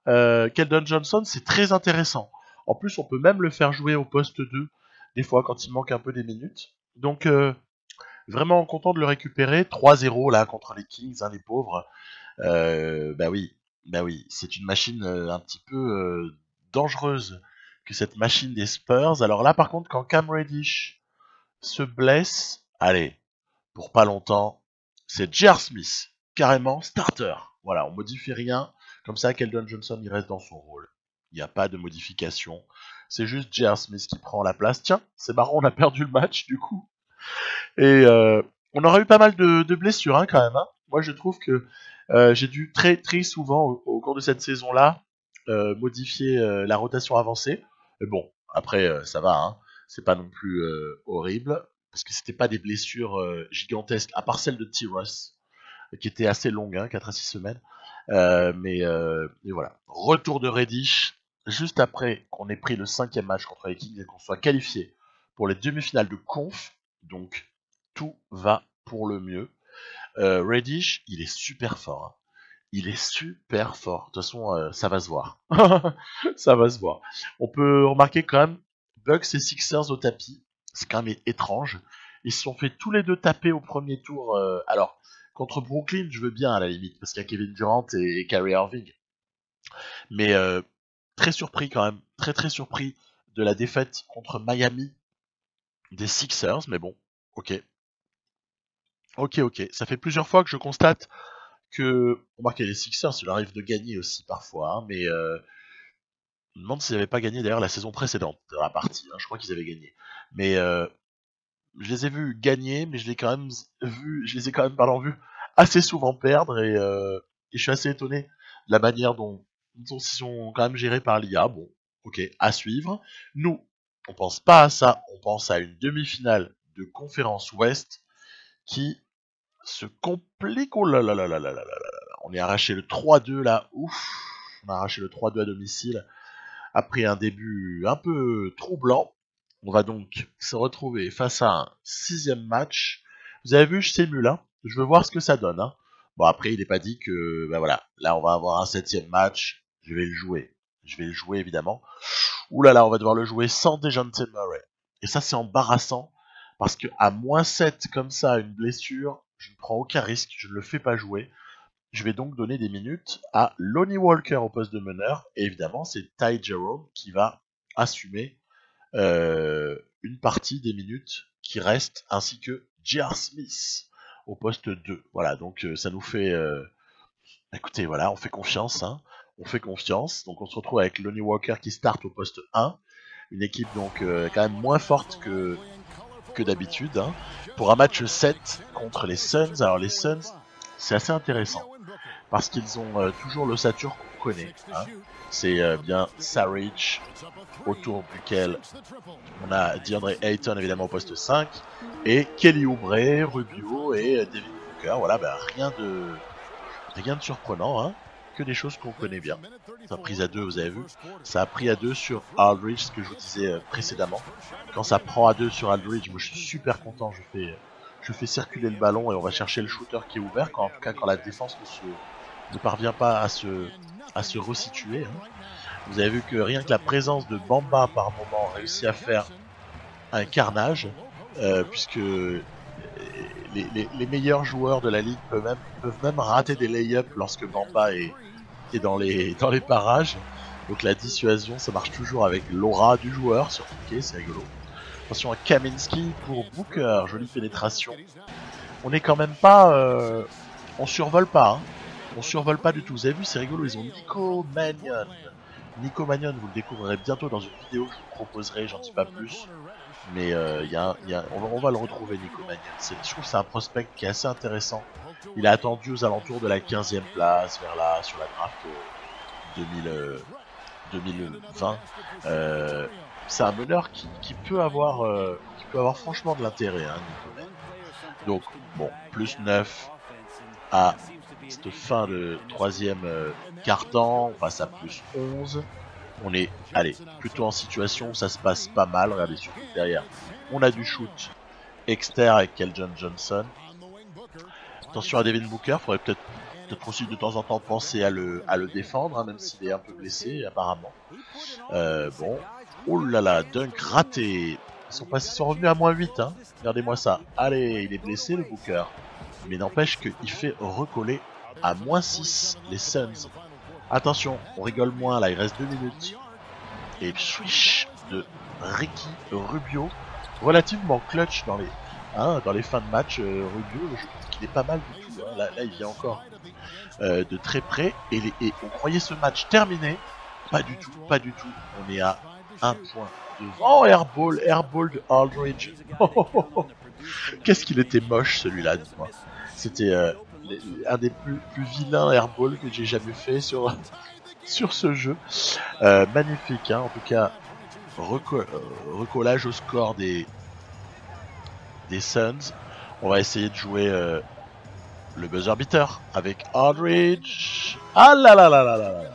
Keldon Johnson, c'est très intéressant. En plus, on peut même le faire jouer au poste 2, des fois, quand il manque un peu des minutes. Donc, vraiment content de le récupérer. 3-0 là contre les Kings, hein, les pauvres. Bah oui, c'est une machine un petit peu dangereuse que cette machine des Spurs. Alors là, par contre, quand Cam Reddish se blesse, allez, pour pas longtemps, c'est J.R. Smith, carrément starter. Voilà, on modifie rien. Comme ça, Keldon Johnson, il reste dans son rôle. Il n'y a pas de modification. C'est juste J.R. Smith qui prend la place. Tiens, c'est marrant, on a perdu le match du coup. Et on aura eu pas mal de blessures hein, quand même. Hein. Moi, je trouve que j'ai dû très très souvent au cours de cette saison-là modifier la rotation avancée. Mais bon, après ça va, hein. C'est pas non plus horrible parce que c'était pas des blessures gigantesques, à part celle de T-Ross qui était assez longue, hein, 4 à 6 semaines. Mais voilà. Retour de Reddish, juste après qu'on ait pris le 5e match contre les Kings et qu'on soit qualifié pour les demi-finales de conf. Donc, tout va pour le mieux. Reddish, il est super fort. Hein. Il est super fort. De toute façon, ça va se voir. Ça va se voir. On peut remarquer quand même Bucks et Sixers au tapis. C'est quand même étrange. Ils se sont fait tous les deux taper au premier tour. Alors, contre Brooklyn, je veux bien à la limite, parce qu'il y a Kevin Durant et Kyrie Irving. Mais très surpris quand même. Très très surpris de la défaite contre Miami des Sixers. Mais bon, ok. Ok. Ça fait plusieurs fois que je constate que, remarquez, les Sixers, il leur arrive de gagner aussi parfois, hein, mais je me demande s'ils n'avaient pas gagné d'ailleurs la saison précédente dans la partie, hein, je crois qu'ils avaient gagné. Mais je les ai vus gagner, mais je les ai quand même vus assez souvent perdre, et je suis assez étonné de la manière dont ils sont quand même gérés par l'IA. Bon, ok, à suivre. Nous, on pense pas à ça, on pense à une demi-finale de conférence Ouest qui se complique. Oh là là là là là là là là. On est arraché le 3-2 là, ouf. On a arraché le 3-2 à domicile après un début un peu troublant. On va donc se retrouver face à un 6e match. Vous avez vu, je simule, hein. Je veux voir ce que ça donne. Hein. Bon, après, il n'est pas dit que, ben voilà, là, on va avoir un 7e match. Je vais le jouer. Je vais le jouer, évidemment. Ouh là là, on va devoir le jouer sans Dejounte Murray. Et ça, c'est embarrassant. Parce que à -7 comme ça, une blessure, je ne prends aucun risque, je ne le fais pas jouer. Je vais donc donner des minutes à Lonnie Walker au poste de meneur. Et évidemment, c'est Ty Jerome qui va assumer une partie des minutes qui restent, ainsi que J.R. Smith au poste 2. Voilà, donc ça nous fait... écoutez, voilà, on fait confiance. Hein. On fait confiance. Donc on se retrouve avec Lonnie Walker qui start au poste 1. Une équipe donc quand même moins forte que d'habitude. Hein, pour un match 7 contre les Suns. Alors les Suns, c'est assez intéressant. Parce qu'ils ont toujours l'ossature qu'on connaît. Hein. C'est bien Saric, autour duquel on a DeAndre Ayton évidemment au poste 5, et Kelly Oubre, Rubio et Devin Booker. Voilà, ben, rien de surprenant, hein, que des choses qu'on connaît bien. Ça a pris à 2, vous avez vu. Ça a pris à 2 sur Aldridge, ce que je vous disais précédemment. Quand ça prend à 2 sur Aldridge, moi je suis super content. Je fais circuler le ballon et on va chercher le shooter qui est ouvert. En tout cas, quand la défense ne parvient pas à se resituer. Hein. Vous avez vu que rien que la présence de Bamba par moment réussit à faire un carnage, puisque les meilleurs joueurs de la ligue peuvent même rater des lay-ups lorsque Bamba est dans les parages. Donc la dissuasion, ça marche toujours avec l'aura du joueur sur piqué, c'est rigolo. Attention à Kaminsky pour Booker, jolie pénétration. On n'est quand même pas... on survole pas, hein. On survole pas du tout. Vous avez vu, c'est rigolo, ils ont Nico Mannion. Nico Mannion, vous le découvrirez bientôt dans une vidéo que je vous proposerai, j'en dis pas plus. Mais on va le retrouver, Nico Mannion. Je trouve que c'est un prospect qui est assez intéressant. Il a attendu aux alentours de la 15e place, vers là, sur la draft 2020. C'est un meneur qui peut avoir franchement de l'intérêt, hein, Nico Mannion. Donc, bon, plus 9 à cette fin de 3e quart-temps, on passe à plus 11. On est, allez, plutôt en situation où ça se passe pas mal. Regardez, surtout derrière, on a du shoot externe avec Keldon Johnson. Attention à Devin Booker, faudrait peut-être aussi de temps en temps penser à le défendre, hein, même s'il est un peu blessé apparemment. Bon, oh là là, dunk raté. Ils sont revenus à -8, hein. Regardez-moi ça. Allez, il est blessé le Booker. Mais n'empêche qu'il fait recoller à -6 les Suns. Attention, on rigole moins là, il reste 2 minutes. Et swish de Ricky Rubio, relativement clutch dans les fins de match. Rubio, je trouve qu'il est pas mal du tout. Hein. Là, il vient encore de très près. Et on croyait ce match terminé. Pas du tout. On est à 1 point devant. Airball de Aldridge. Qu'est-ce qu'il était moche celui-là, dis-moi. C'était un des plus vilains airball que j'ai jamais fait sur ce jeu. Magnifique, hein, en tout cas, recollage au score des Suns. On va essayer de jouer le buzzer beater avec Aldridge. Ah là là là là là là.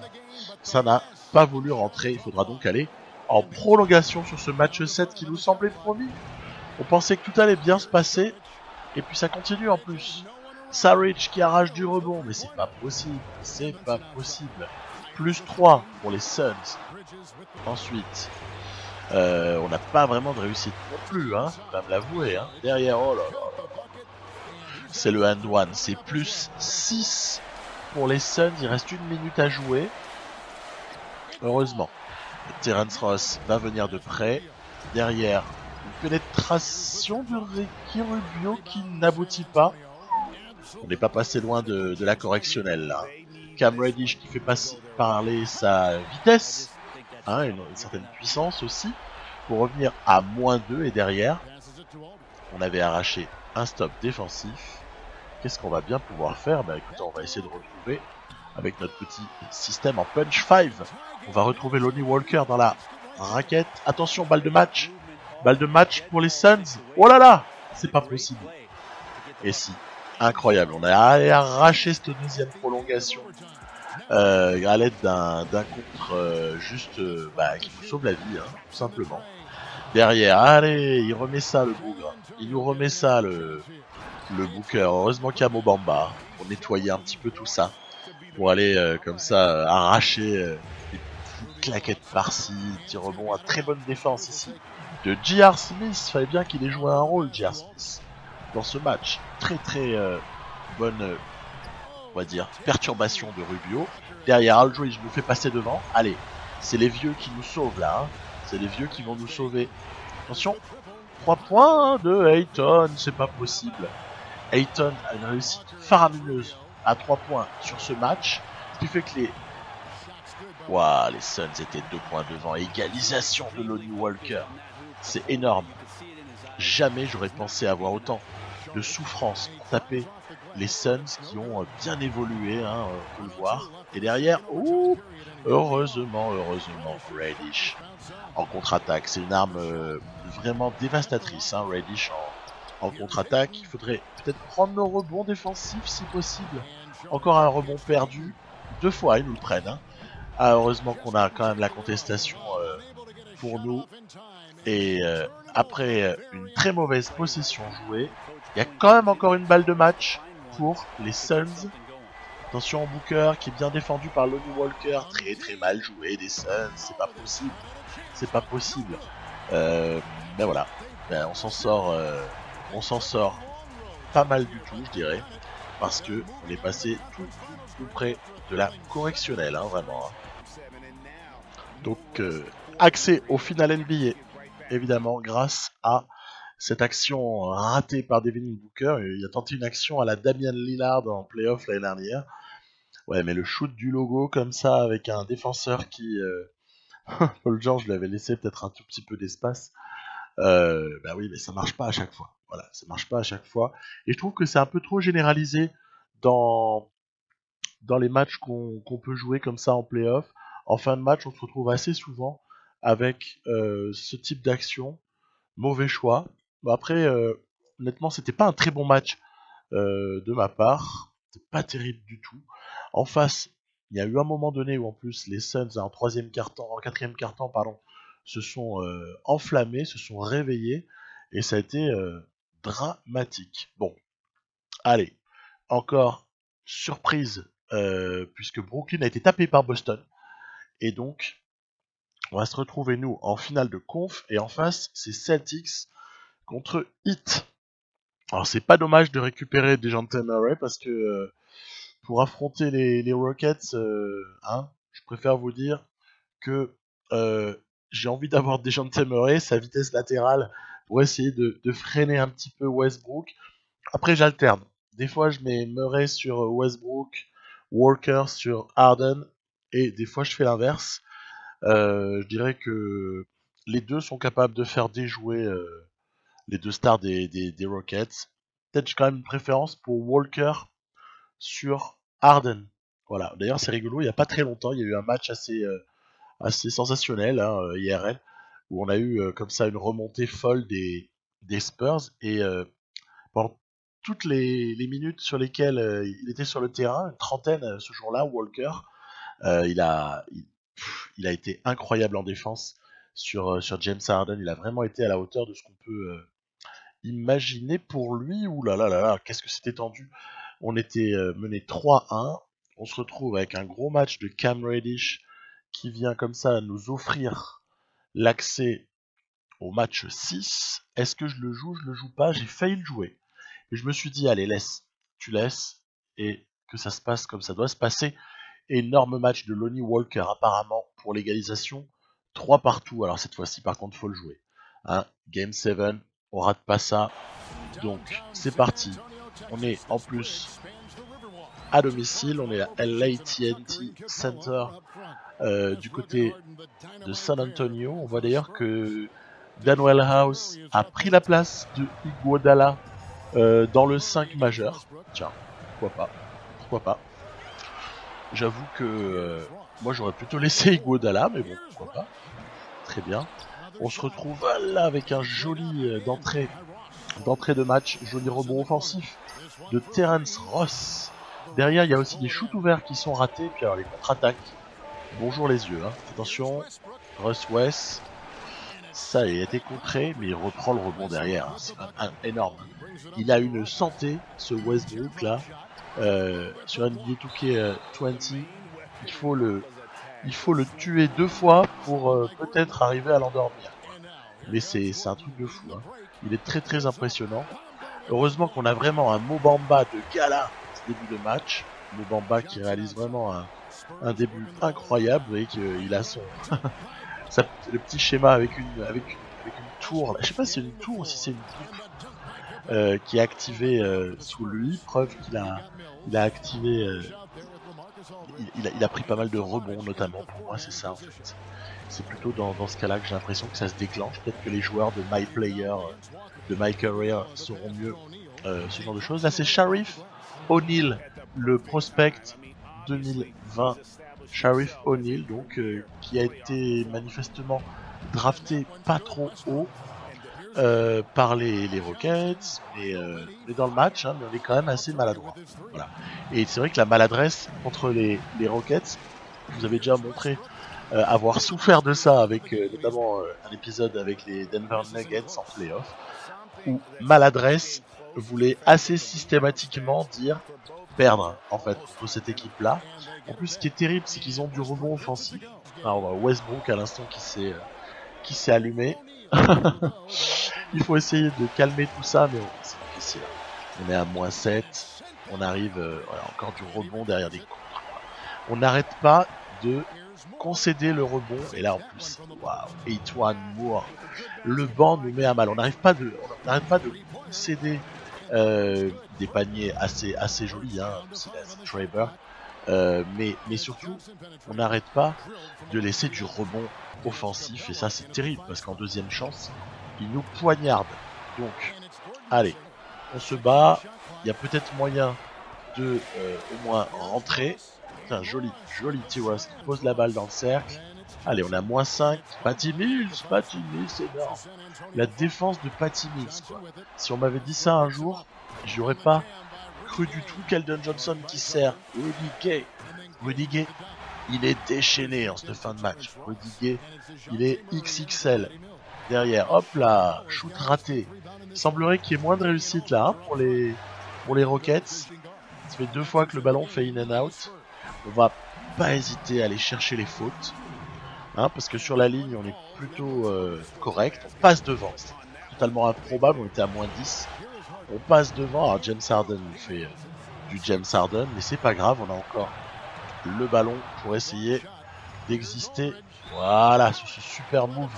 Ça n'a pas voulu rentrer. Il faudra donc aller en prolongation sur ce match 7 qui nous semblait promis. On pensait que tout allait bien se passer. Et puis ça continue en plus. Saric qui arrache du rebond. Mais c'est pas possible. C'est pas possible. Plus 3 pour les Suns. Ensuite, on n'a pas vraiment de réussite non plus. Hein. Faut quand même l'avouer. Hein. Derrière, oh là là. C'est le hand one. C'est plus 6 pour les Suns. Il reste 1 minute à jouer. Heureusement. Terence Ross va venir de près. Derrière, une pénétration de Ricky Rubio qui n'aboutit pas. On n'est pas passé loin de la correctionnelle là. Cam Reddish qui fait parler sa vitesse, hein, une certaine puissance aussi, pour revenir à -2 et derrière, on avait arraché un stop défensif. Qu'est-ce qu'on va bien pouvoir faire? Bah écoutez, on va essayer de retrouver avec notre petit système en punch 5. On va retrouver Lonnie Walker dans la raquette. Attention, balle de match. Balle de match pour les Suns. Oh là là, c'est pas possible. Et si, incroyable. On a arraché cette deuxième prolongation à l'aide d'un contre qui nous sauve la vie, hein, tout simplement. Derrière, allez, il remet ça le bougre. Il nous remet ça le Booker. Heureusement qu'il y a Mobamba pour nettoyer un petit peu tout ça. Pour aller comme ça arracher des petites claquettes par-ci, petit rebond, à très bonne défense ici de J.R. Smith. Fallait bien qu'il ait joué un rôle, J.R. Smith, dans ce match. Très bonne, on va dire, perturbation de Rubio. Derrière, Aldridge nous fait passer devant. Allez, c'est les vieux qui nous sauvent là. Hein. C'est les vieux qui vont nous sauver. Attention, 3 points de Ayton, c'est pas possible. Ayton a une réussite faramineuse à 3 points sur ce match, ce qui fait que les Suns étaient 2 points devant. Égalisation de Lonnie Walker, c'est énorme. Jamais j'aurais pensé avoir autant de souffrance pour taper les Suns qui ont bien évolué, hein, on peut le voir. Et derrière, heureusement, Reddish en contre-attaque. C'est une arme vraiment dévastatrice, hein, Reddish en contre-attaque. Il faudrait peut-être prendre nos rebonds défensifs si possible. Encore un rebond perdu. 2 fois, ils nous le prennent. Hein. Ah, heureusement qu'on a quand même la contestation pour nous. Et après une très mauvaise possession jouée, il y a quand même encore une balle de match pour les Suns. Attention Booker qui est bien défendu par Lonnie Walker. Très mal joué des Suns. C'est pas possible. C'est pas possible. Mais voilà. On s'en sort pas mal du tout, je dirais. Parce que on est passé tout près de la correctionnelle, hein, vraiment. Donc, accès au final NBA, évidemment, grâce à cette action ratée par Devin Booker. Il a tenté une action à la Damian Lillard en playoff l'année dernière. Ouais, mais le shoot du logo comme ça, avec un défenseur qui... Paul George lui avait laissé peut-être un tout petit peu d'espace. Bah oui, mais ça marche pas à chaque fois. Voilà, ça marche pas à chaque fois. Et je trouve que c'est un peu trop généralisé dans les matchs qu'on peut jouer comme ça en playoff. En fin de match, on se retrouve assez souvent avec ce type d'action. Mauvais choix. Bon, après, honnêtement, c'était pas un très bon match de ma part. C'était pas terrible du tout. En face, il y a eu un moment donné où en plus les Suns en quatrième quart-temps, pardon, se sont enflammés, se sont réveillés et ça a été dramatique. Bon, allez, encore surprise puisque Brooklyn a été tapé par Boston et donc on va se retrouver nous en finale de conf et en face c'est Celtics contre Heat. Alors c'est pas dommage de récupérer Dejounte Murray parce que pour affronter les Rockets, je préfère vous dire que j'ai envie d'avoir Dejounte Murray, sa vitesse latérale, pour essayer de freiner un petit peu Westbrook. Après j'alterne. Des fois je mets Murray sur Westbrook, Walker sur Harden, et des fois je fais l'inverse. Je dirais que les deux sont capables de faire déjouer les deux stars des Rockets. Peut-être j'ai quand même une préférence pour Walker sur Harden. Voilà. D'ailleurs, c'est rigolo. Il n'y a pas très longtemps, il y a eu un match assez sensationnel, hein, IRL, où on a eu comme ça une remontée folle des Spurs et pendant toutes les minutes sur lesquelles il était sur le terrain, une trentaine ce jour-là, Walker. Il a été incroyable en défense sur James Harden. Il a vraiment été à la hauteur de ce qu'on peut imaginer pour lui. Ouh là là là là, qu'est-ce que c'était tendu. On était mené 3-1. On se retrouve avec un gros match de Cam Reddish qui vient comme ça nous offrir l'accès au match 6. Est-ce que je le joue? Je le joue pas. J'ai failli le jouer. Et je me suis dit, allez, tu laisses, et que ça se passe comme ça doit se passer. Énorme match de Lonnie Walker, apparemment, pour l'égalisation. 3 partout. Alors cette fois-ci, par contre, faut le jouer. Hein, Game 7, on rate pas ça. Donc, c'est parti. On est en plus à domicile. On est à l'AT&T Center du côté de San Antonio. On voit d'ailleurs que Danuel House a pris la place de Iguodala dans le 5 majeur. Tiens, pourquoi pas. J'avoue que moi j'aurais plutôt laissé Iguodala, mais bon, pourquoi pas. Très bien. On se retrouve là avec un joli d'entrée de match, joli rebond offensif de Terrence Ross. Derrière, il y a aussi des shoots ouverts qui sont ratés, puis alors les contre-attaques. Bonjour les yeux, hein. Attention, Russ West. Ça a été contré, mais il reprend le rebond derrière. Hein. C'est énorme. Il a une santé, ce Westbrook là. Sur NBA 2K20, il faut le tuer 2 fois pour peut-être arriver à l'endormir. Mais c'est un truc de fou. Hein. Il est très très impressionnant. Heureusement qu'on a vraiment un Mo Bamba de gala ce début de match. Mo Bamba qui réalise vraiment un début incroyable. Vous voyez qu'il a son le petit schéma avec une tour. Là. Je sais pas si c'est une tour ou si c'est une coupe qui est activée sous lui. Preuve qu'il a activé. Il a pris pas mal de rebonds notamment. Pour moi, c'est ça en fait. C'est plutôt dans ce cas-là que j'ai l'impression que ça se déclenche. Peut-être que les joueurs de My Player, de My Career sauront mieux ce genre de choses. Là, c'est Sharif O'Neal, le prospect 2020. Sharif O'Neal, donc, qui a été manifestement drafté pas trop haut par les Rockets, mais dans le match, hein, mais on est quand même assez maladroit. Voilà. Et c'est vrai que la maladresse contre les Rockets, je vous avais déjà montré avoir souffert de ça avec notamment un épisode avec les Denver Nuggets en playoff, où maladresse voulait assez systématiquement dire perdre en fait contre cette équipe-là. En plus, ce qui est terrible, c'est qu'ils ont du rebond offensif. Alors Westbrook à l'instant qui s'est allumé. Il faut essayer de calmer tout ça, mais c'est difficile. On est à -7, on arrive voilà, encore du rebond derrière des contres. On n'arrête pas de concéder le rebond, et là en plus, waouh, Antoine Moore, le banc nous met à mal. On n'arrête pas de concéder des paniers assez jolis, hein, c'est Traber. Mais surtout, on n'arrête pas de laisser du rebond offensif, et ça c'est terrible parce qu'en deuxième chance, il nous poignarde. Donc, allez, on se bat. Il y a peut-être moyen de au moins rentrer. Putain, joli T-Ross qui pose la balle dans le cercle. Allez, on a -5. Patty Mills, c'est énorme. La défense de Patty Mills, quoi. Si on m'avait dit ça un jour, j'aurais pas cru du tout. Keldon Johnson qui sert. Rudy Gay, il est déchaîné en cette fin de match. Rudy Gay, il est XXL. Derrière, hop là, shoot raté. Il semblerait qu'il y ait moins de réussite là, hein, pour les Rockets. Ça fait 2 fois que le ballon fait in and out. On va pas hésiter à aller chercher les fautes. Hein, parce que sur la ligne, on est plutôt correct. On passe devant. C'est totalement improbable, on était à -10. On passe devant. Alors James Harden fait du James Harden, mais c'est pas grave, on a encore le ballon pour essayer d'exister. Voilà, sur ce super move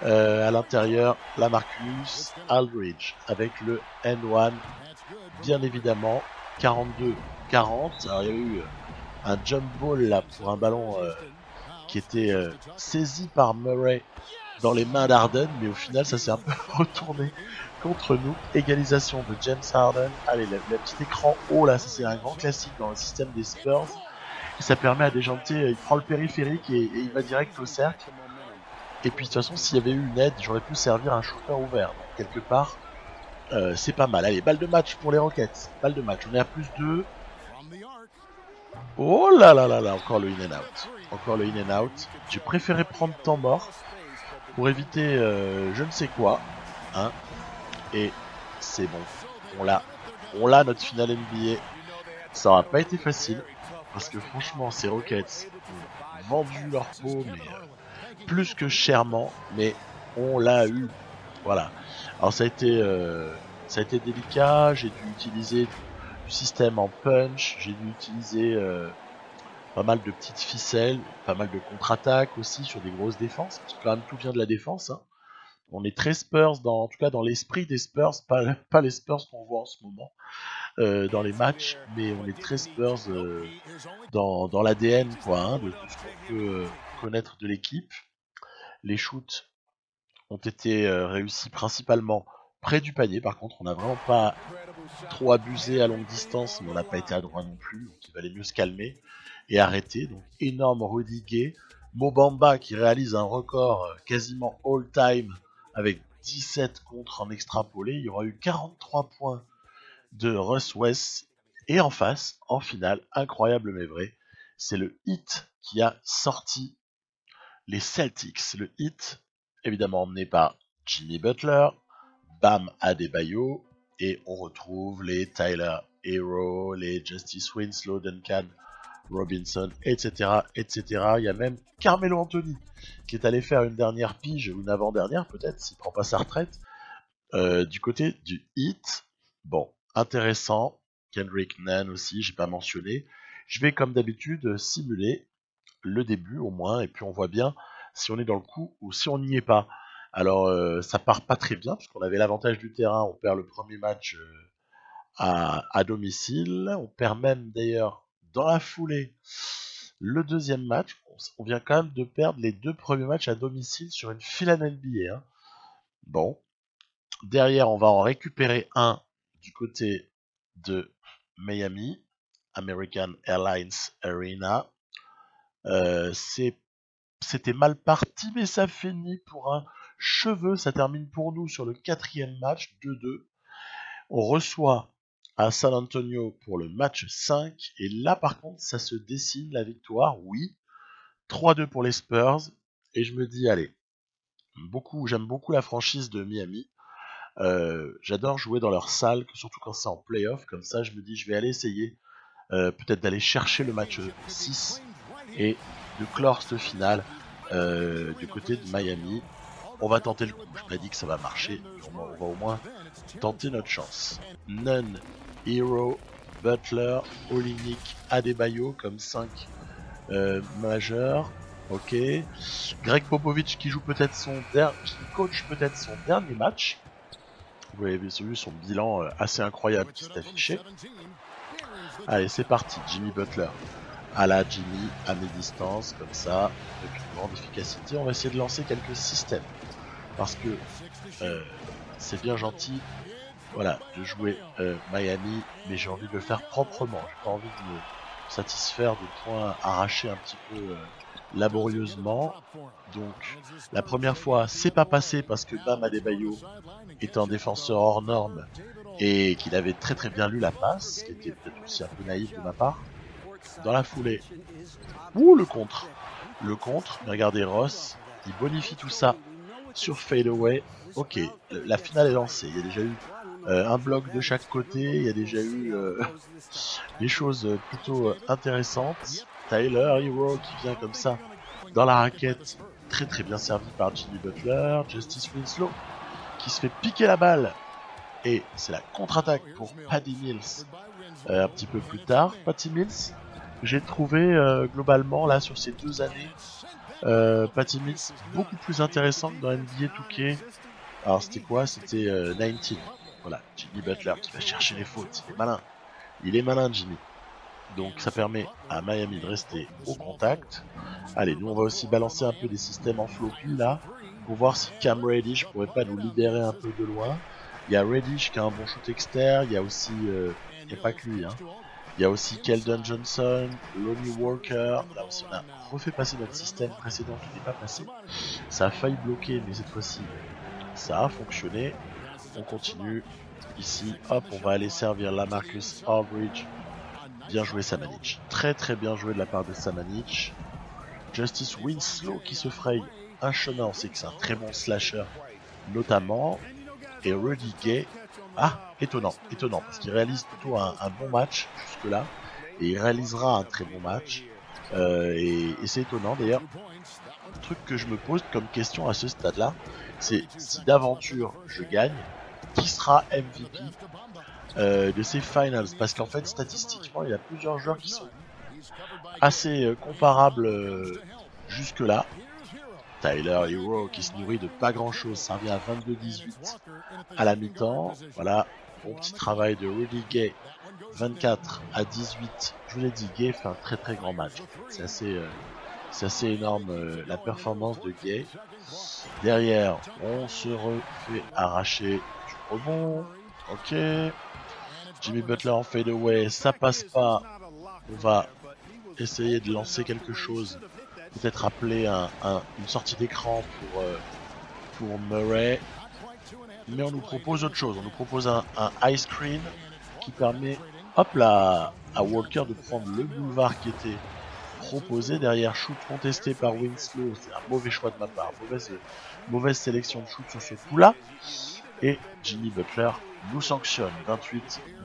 à l'intérieur, la Marcus Aldridge avec le N1, bien évidemment, 42-40. Alors il y a eu un jump ball là pour un ballon qui était saisi par Murray dans les mains d'Harden, mais au final ça s'est un peu retourné contre nous. Égalisation de James Harden. Allez, le petit écran haut là, ça c'est un grand classique dans le système des Spurs. Et ça permet à déjanter, il prend le périphérique et il va direct au cercle. Et puis de toute façon, s'il y avait eu une aide, j'aurais pu servir un shooter ouvert. Donc, quelque part, C'est pas mal. Allez, balle de match pour les Rockets. Balle de match. On est à plus 2. Oh là là là là, encore le in and out. Encore le in and out. J'ai préféré prendre temps mort pour éviter je ne sais quoi. Hein. Et c'est bon. On l'a notre finale NBA. Ça n'aura pas été facile. Parce que franchement, ces Rockets ont vendu leur peau, mais plus que chèrement. Mais on l'a eu. Voilà. Alors ça a été délicat. J'ai dû utiliser du système en punch. J'ai dû utiliser pas mal de petites ficelles, pas mal de contre-attaques aussi sur des grosses défenses. Parce que quand même tout vient de la défense. Hein. On est très Spurs, en tout cas dans l'esprit des Spurs, pas les Spurs qu'on voit en ce moment dans les matchs, mais on est très Spurs dans l'ADN quoi, hein, de tout ce qu'on peut connaître de l'équipe. Les shoots ont été réussis principalement près du panier. Par contre, on n'a vraiment pas trop abusé à longue distance, mais on n'a pas été adroit non plus. Donc il valait mieux se calmer et arrêter. Donc énorme Rudy Gay. Mo Bamba qui réalise un record quasiment all-time avec 17 contres en extrapolé. Il y aura eu 43 points de Russ West. Et en face, en finale, incroyable mais vrai, c'est le Heat qui a sorti les Celtics. Le Heat, évidemment emmené par Jimmy Butler, Bam Adebayo, et on retrouve les Tyler Hero, les Justice Winslow, Duncan Robinson, etc., etc. Il y a même Carmelo Anthony qui est allé faire une dernière pige, ou une avant-dernière peut-être, s'il prend pas sa retraite, du côté du Heat. Bon, intéressant. Kendrick Nunn aussi, j'ai pas mentionné. Je vais comme d'habitude simuler le début au moins, et puis on voit bien si on est dans le coup ou si on n'y est pas. Alors ça part pas très bien, puisqu'on avait l'avantage du terrain, on perd le premier match à domicile, on perd même d'ailleurs dans la foulée le deuxième match. On vient quand même de perdre les 2 premiers matchs à domicile sur une finale NBA. Hein. Bon, derrière on va en récupérer un du côté de Miami, American Airlines Arena. C'était mal parti, mais ça finit pour un cheveu. Ça termine pour nous sur le 4e match, 2-2. On reçoit à San Antonio pour le match 5. Et là, par contre, ça se dessine, la victoire. Oui, 3-2 pour les Spurs. Et je me dis, allez, j'aime beaucoup la franchise de Miami. J'adore jouer dans leur salle, surtout quand c'est en playoff. Comme ça, je me dis, je vais aller essayer peut-être d'aller chercher le match 6 et de clore ce final du côté de Miami. On va tenter le coup, je prédis que ça va marcher, on va au moins tenter notre chance. Nunn, Hero, Butler, Olynyk, Adebayo comme 5 majeurs. Ok. Greg Popovich qui coach peut-être son dernier match. Vous avez vu son bilan assez incroyable qui s'est affiché. Allez, c'est parti, Jimmy Butler. À la Jimmy, à mi-distance, comme ça, avec une grande efficacité. On va essayer de lancer quelques systèmes. Parce que c'est bien gentil, voilà, de jouer Miami, mais j'ai envie de le faire proprement. J'ai pas envie de me satisfaire de points arrachés un petit peu laborieusement. Donc, la première fois, c'est pas passé parce que Bam Adebayo est un défenseur hors norme et qu'il avait très très bien lu la passe, ce qui était peut-être aussi un peu naïf de ma part. Dans la foulée, le contre, mais regardez Ross, il bonifie tout ça sur fadeaway. Ok, la finale est lancée, il y a déjà eu un bloc de chaque côté, il y a déjà eu des choses plutôt intéressantes. Tyler Hero qui vient comme ça dans la raquette, très très bien servi par Jimmy Butler. Justice Winslow qui se fait piquer la balle, et c'est la contre-attaque pour Patty Mills un petit peu plus tard. Patty Mills, j'ai trouvé globalement là sur ces 2 années Patty Mills beaucoup plus intéressant que dans NBA 2K. Alors c'était quoi? C'était 19. Voilà, Jimmy Butler qui va chercher les fautes. Il est malin Jimmy. Donc ça permet à Miami de rester au contact. Allez, nous on va aussi balancer un peu des systèmes en floppy là, pour voir si Cam Reddish pourrait pas nous libérer un peu de loin. Il y a Reddish qui a un bon shoot externe, il y a aussi, il n'y a pas que lui, hein. Il y a aussi Keldon Johnson, Lonnie Walker. Là aussi on a refait passer notre système précédent qui n'est pas passé. Ça a failli bloquer, mais cette fois-ci ça a fonctionné. On continue ici, hop, on va aller servir LaMarcus Aldridge. Bien joué Samanic. Très très bien joué de la part de Samanic. Justice Winslow qui se fraye un chemin, on sait que c'est un très bon slasher notamment. Et Rudy Gay, étonnant, parce qu'il réalise plutôt un bon match jusque là. Et il réalisera un très bon match. Et c'est étonnant d'ailleurs. Le truc que je me pose comme question à ce stade là, c'est si d'aventure je gagne, qui sera MVP de ces finals? Parce qu'en fait statistiquement il y a plusieurs joueurs qui sont assez comparables jusque là. Tyler Hero qui se nourrit de pas grand chose, ça revient à 22-18 à la mi-temps. Voilà, bon petit travail de Rudy Gay, 24-18. Je vous l'ai dit, Gay fait un très très grand match. C'est assez énorme la performance de Gay. Derrière, on se refait arracher du rebond. Ok. Jimmy Butler en fadeaway, ça passe pas. On va essayer de lancer quelque chose. Peut-être appeler une sortie d'écran pour Murray. Mais on nous propose autre chose. On nous propose un ice screen qui permet, hop là, à Walker de prendre le boulevard qui était proposé. Derrière, shoot contesté par Winslow. C'est un mauvais choix de ma part. Mauvaise sélection de shoot sur ce coup-là. Et Jimmy Butler nous sanctionne.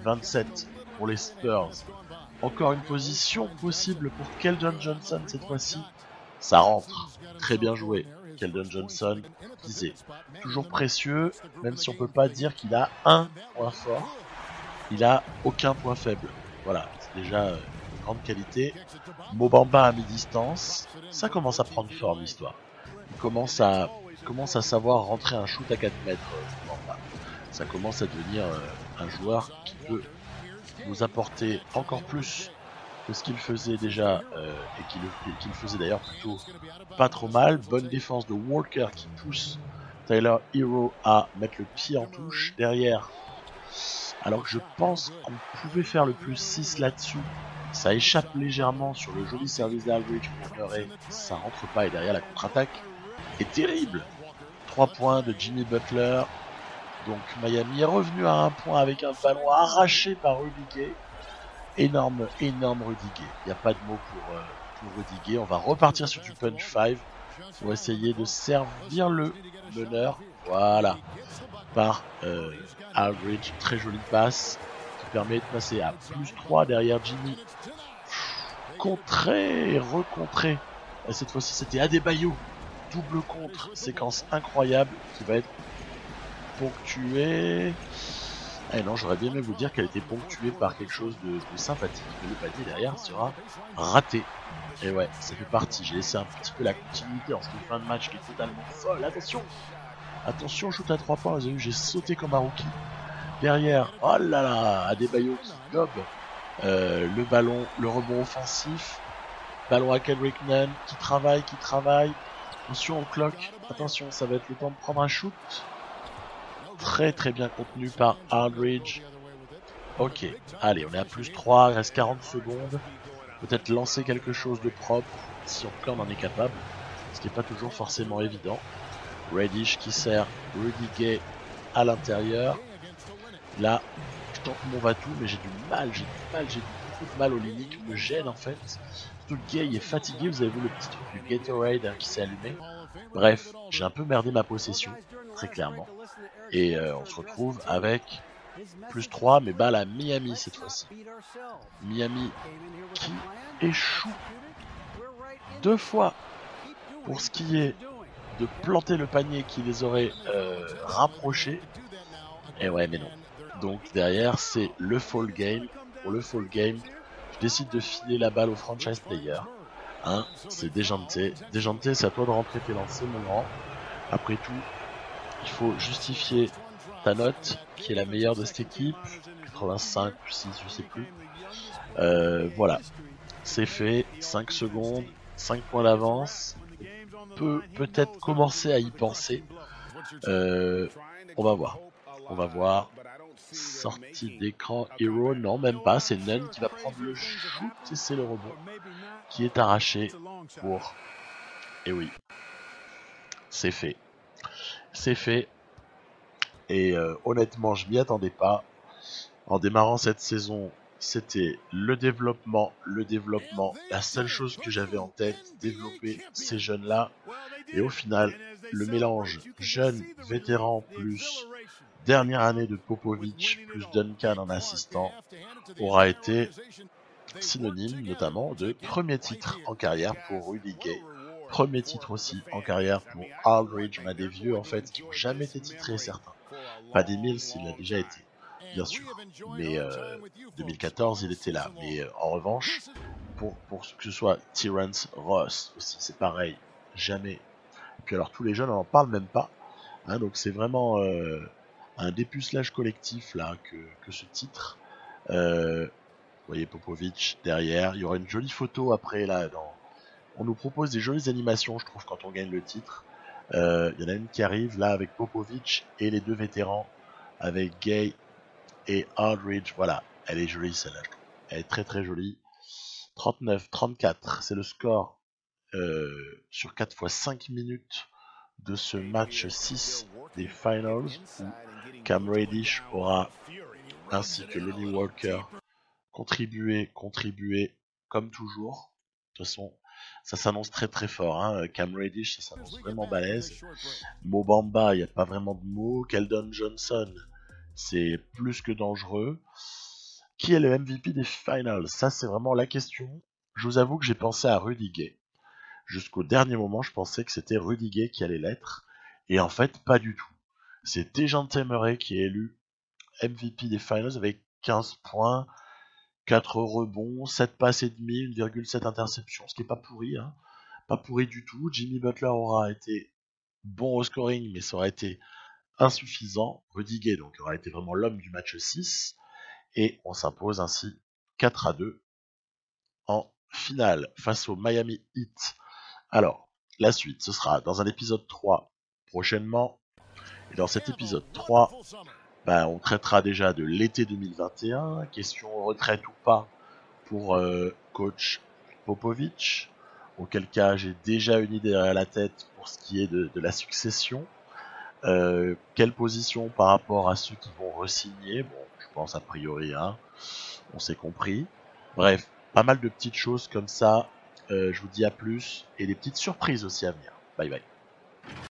28-27 pour les Spurs. Encore une position possible pour Keldon Johnson cette fois-ci. Ça rentre. Très bien joué. Keldon Johnson, disait. Toujours précieux, même si on peut pas dire qu'il a un point fort. Il a aucun point faible. Voilà, c'est déjà une grande qualité. Mobamba à mi-distance. Ça commence à prendre forme l'histoire. Il commence à savoir rentrer un shoot à 4 mètres. Mobamba. Ça commence à devenir un joueur qui peut nous apporter encore plus que ce qu'il faisait déjà et qu'il faisait d'ailleurs plutôt pas trop mal. Bonne défense de Walker qui pousse Tyler Hero à mettre le pied en touche. Derrière, alors que je pense qu'on pouvait faire le plus 6 là-dessus, ça échappe légèrement sur le joli service d'Aldridge pour Murray. Ça rentre pas et derrière la contre-attaque est terrible. 3 points de Jimmy Butler. Donc Miami est revenu à un point avec un ballon arraché par Rudy Gay. Énorme Rudy Gay. Il n'y a pas de mots pour Rudy Gay. On va repartir sur du punch 5 pour essayer de servir le meneur. Voilà. Par Aldridge. Très jolie passe qui permet de passer à plus 3 derrière Jimmy. Contré, recontré. Et cette fois-ci c'était Adebayo. Double contre. Séquence incroyable qui va être ponctuée. Eh non, j'aurais bien aimé vous dire qu'elle était ponctuée par quelque chose de sympathique, mais le panier derrière sera raté. Et ouais, ça fait partie. J'ai laissé un petit peu la continuité en ce qui est fin de match qui est totalement folle. Attention, shoot à 3 points, vous avez vu, j'ai sauté comme un rookie. Derrière, oh là là, Adebayo qui gobe le ballon, le rebond offensif. Ballon à Kendrick Nunn qui travaille. Attention au clock, attention, ça va être le temps de prendre un shoot. Très très bien contenu par Aldridge. Ok, allez, on est à plus 3, il reste 40 secondes. Peut-être lancer quelque chose de propre, si en tout cas on en est capable. Ce qui n'est pas toujours forcément évident. Reddish qui sert Rudy Gay à l'intérieur. Là, je tente mon va-tout, mais j'ai beaucoup de mal aux lignes qui me gênent en fait. Surtout que Gay est fatigué, vous avez vu le petit truc du Gatorade qui s'est allumé. Bref, j'ai un peu merdé ma possession, très clairement. Et on se retrouve avec plus 3, mais balle à Miami cette fois-ci. Miami qui échoue 2 fois pour ce qui est de planter le panier qui les aurait rapprochés. Et ouais, mais non. Donc derrière, c'est le fall game. Pour le fall game, je décide de filer la balle au franchise player. Hein, c'est Dejounte. Dejounte, c'est à toi de rentrer tes lancers, mon grand. Après tout, il faut justifier ta note, qui est la meilleure de cette équipe. 85 plus 6, je sais plus. Voilà, c'est fait. 5 secondes, 5 points d'avance. Peut-être commencer à y penser. On va voir. Sortie d'écran Hero, non même pas, c'est Nunn qui va prendre le shoot et c'est le rebond qui est arraché pour... Et oui, c'est fait. Et honnêtement, je m'y attendais pas. En démarrant cette saison, c'était le développement. La seule chose que j'avais en tête, développer ces jeunes-là. Et au final, le mélange jeune, vétéran, plus dernière année de Popovic, plus Duncan en assistant, aura été synonyme notamment de premier titre en carrière pour Rudy Gay. Premier titre aussi en carrière pour Aldridge. On a des vieux en fait qui n'ont jamais été titrés, certains. Paddy Mills, il a déjà été, bien sûr. Mais 2014, il était là. Mais en revanche, pour que ce soit Terrence Ross aussi, c'est pareil. Jamais. Et puis alors tous les jeunes, on n'en parle même pas. Hein, donc c'est vraiment un dépucelage collectif là que ce titre. Vous voyez Popovic derrière. Il y aura une jolie photo après là. On nous propose des jolies animations, je trouve, quand on gagne le titre. Il y en a une qui arrive là avec Popovic et les deux vétérans avec Gay et Aldridge. Voilà, elle est jolie celle-là. Elle est très très jolie. 39-34, c'est le score sur 4 fois 5 minutes de ce match 6 des Finals où Cam Reddish aura, ainsi que Lonnie Walker, contribué comme toujours. De toute façon, ça s'annonce très très fort. Hein. Cam Reddish, ça s'annonce vraiment balèze. Mo Bamba, il n'y a pas vraiment de mots. Keldon Johnson, c'est plus que dangereux. Qui est le MVP des Finals? Ça, c'est vraiment la question. Je vous avoue que j'ai pensé à Rudy Gay. Jusqu'au dernier moment, je pensais que c'était Rudy Gay qui allait l'être. Et en fait, pas du tout. C'est Dejounte Murray qui est élu MVP des Finals avec 15 points, 4 rebonds, 7 passes et demi, 1,7 interceptions, ce qui est pas pourri, hein. Pas pourri du tout. Jimmy Butler aura été bon au scoring, mais ça aurait été insuffisant. Rudy Gay donc aura été vraiment l'homme du match 6. Et on s'impose ainsi 4-2 en finale face au Miami Heat. Alors, la suite, ce sera dans un épisode 3 prochainement. Et dans cet épisode 3, on traitera déjà de l'été 2021, question retraite ou pas pour coach Popovic, auquel cas j'ai déjà une idée derrière la tête pour ce qui est de la succession. Quelle position par rapport à ceux qui vont re-signer? Bon, je pense a priori, hein, on s'est compris. Bref, pas mal de petites choses comme ça. Je vous dis à plus et des petites surprises aussi à venir. Bye bye.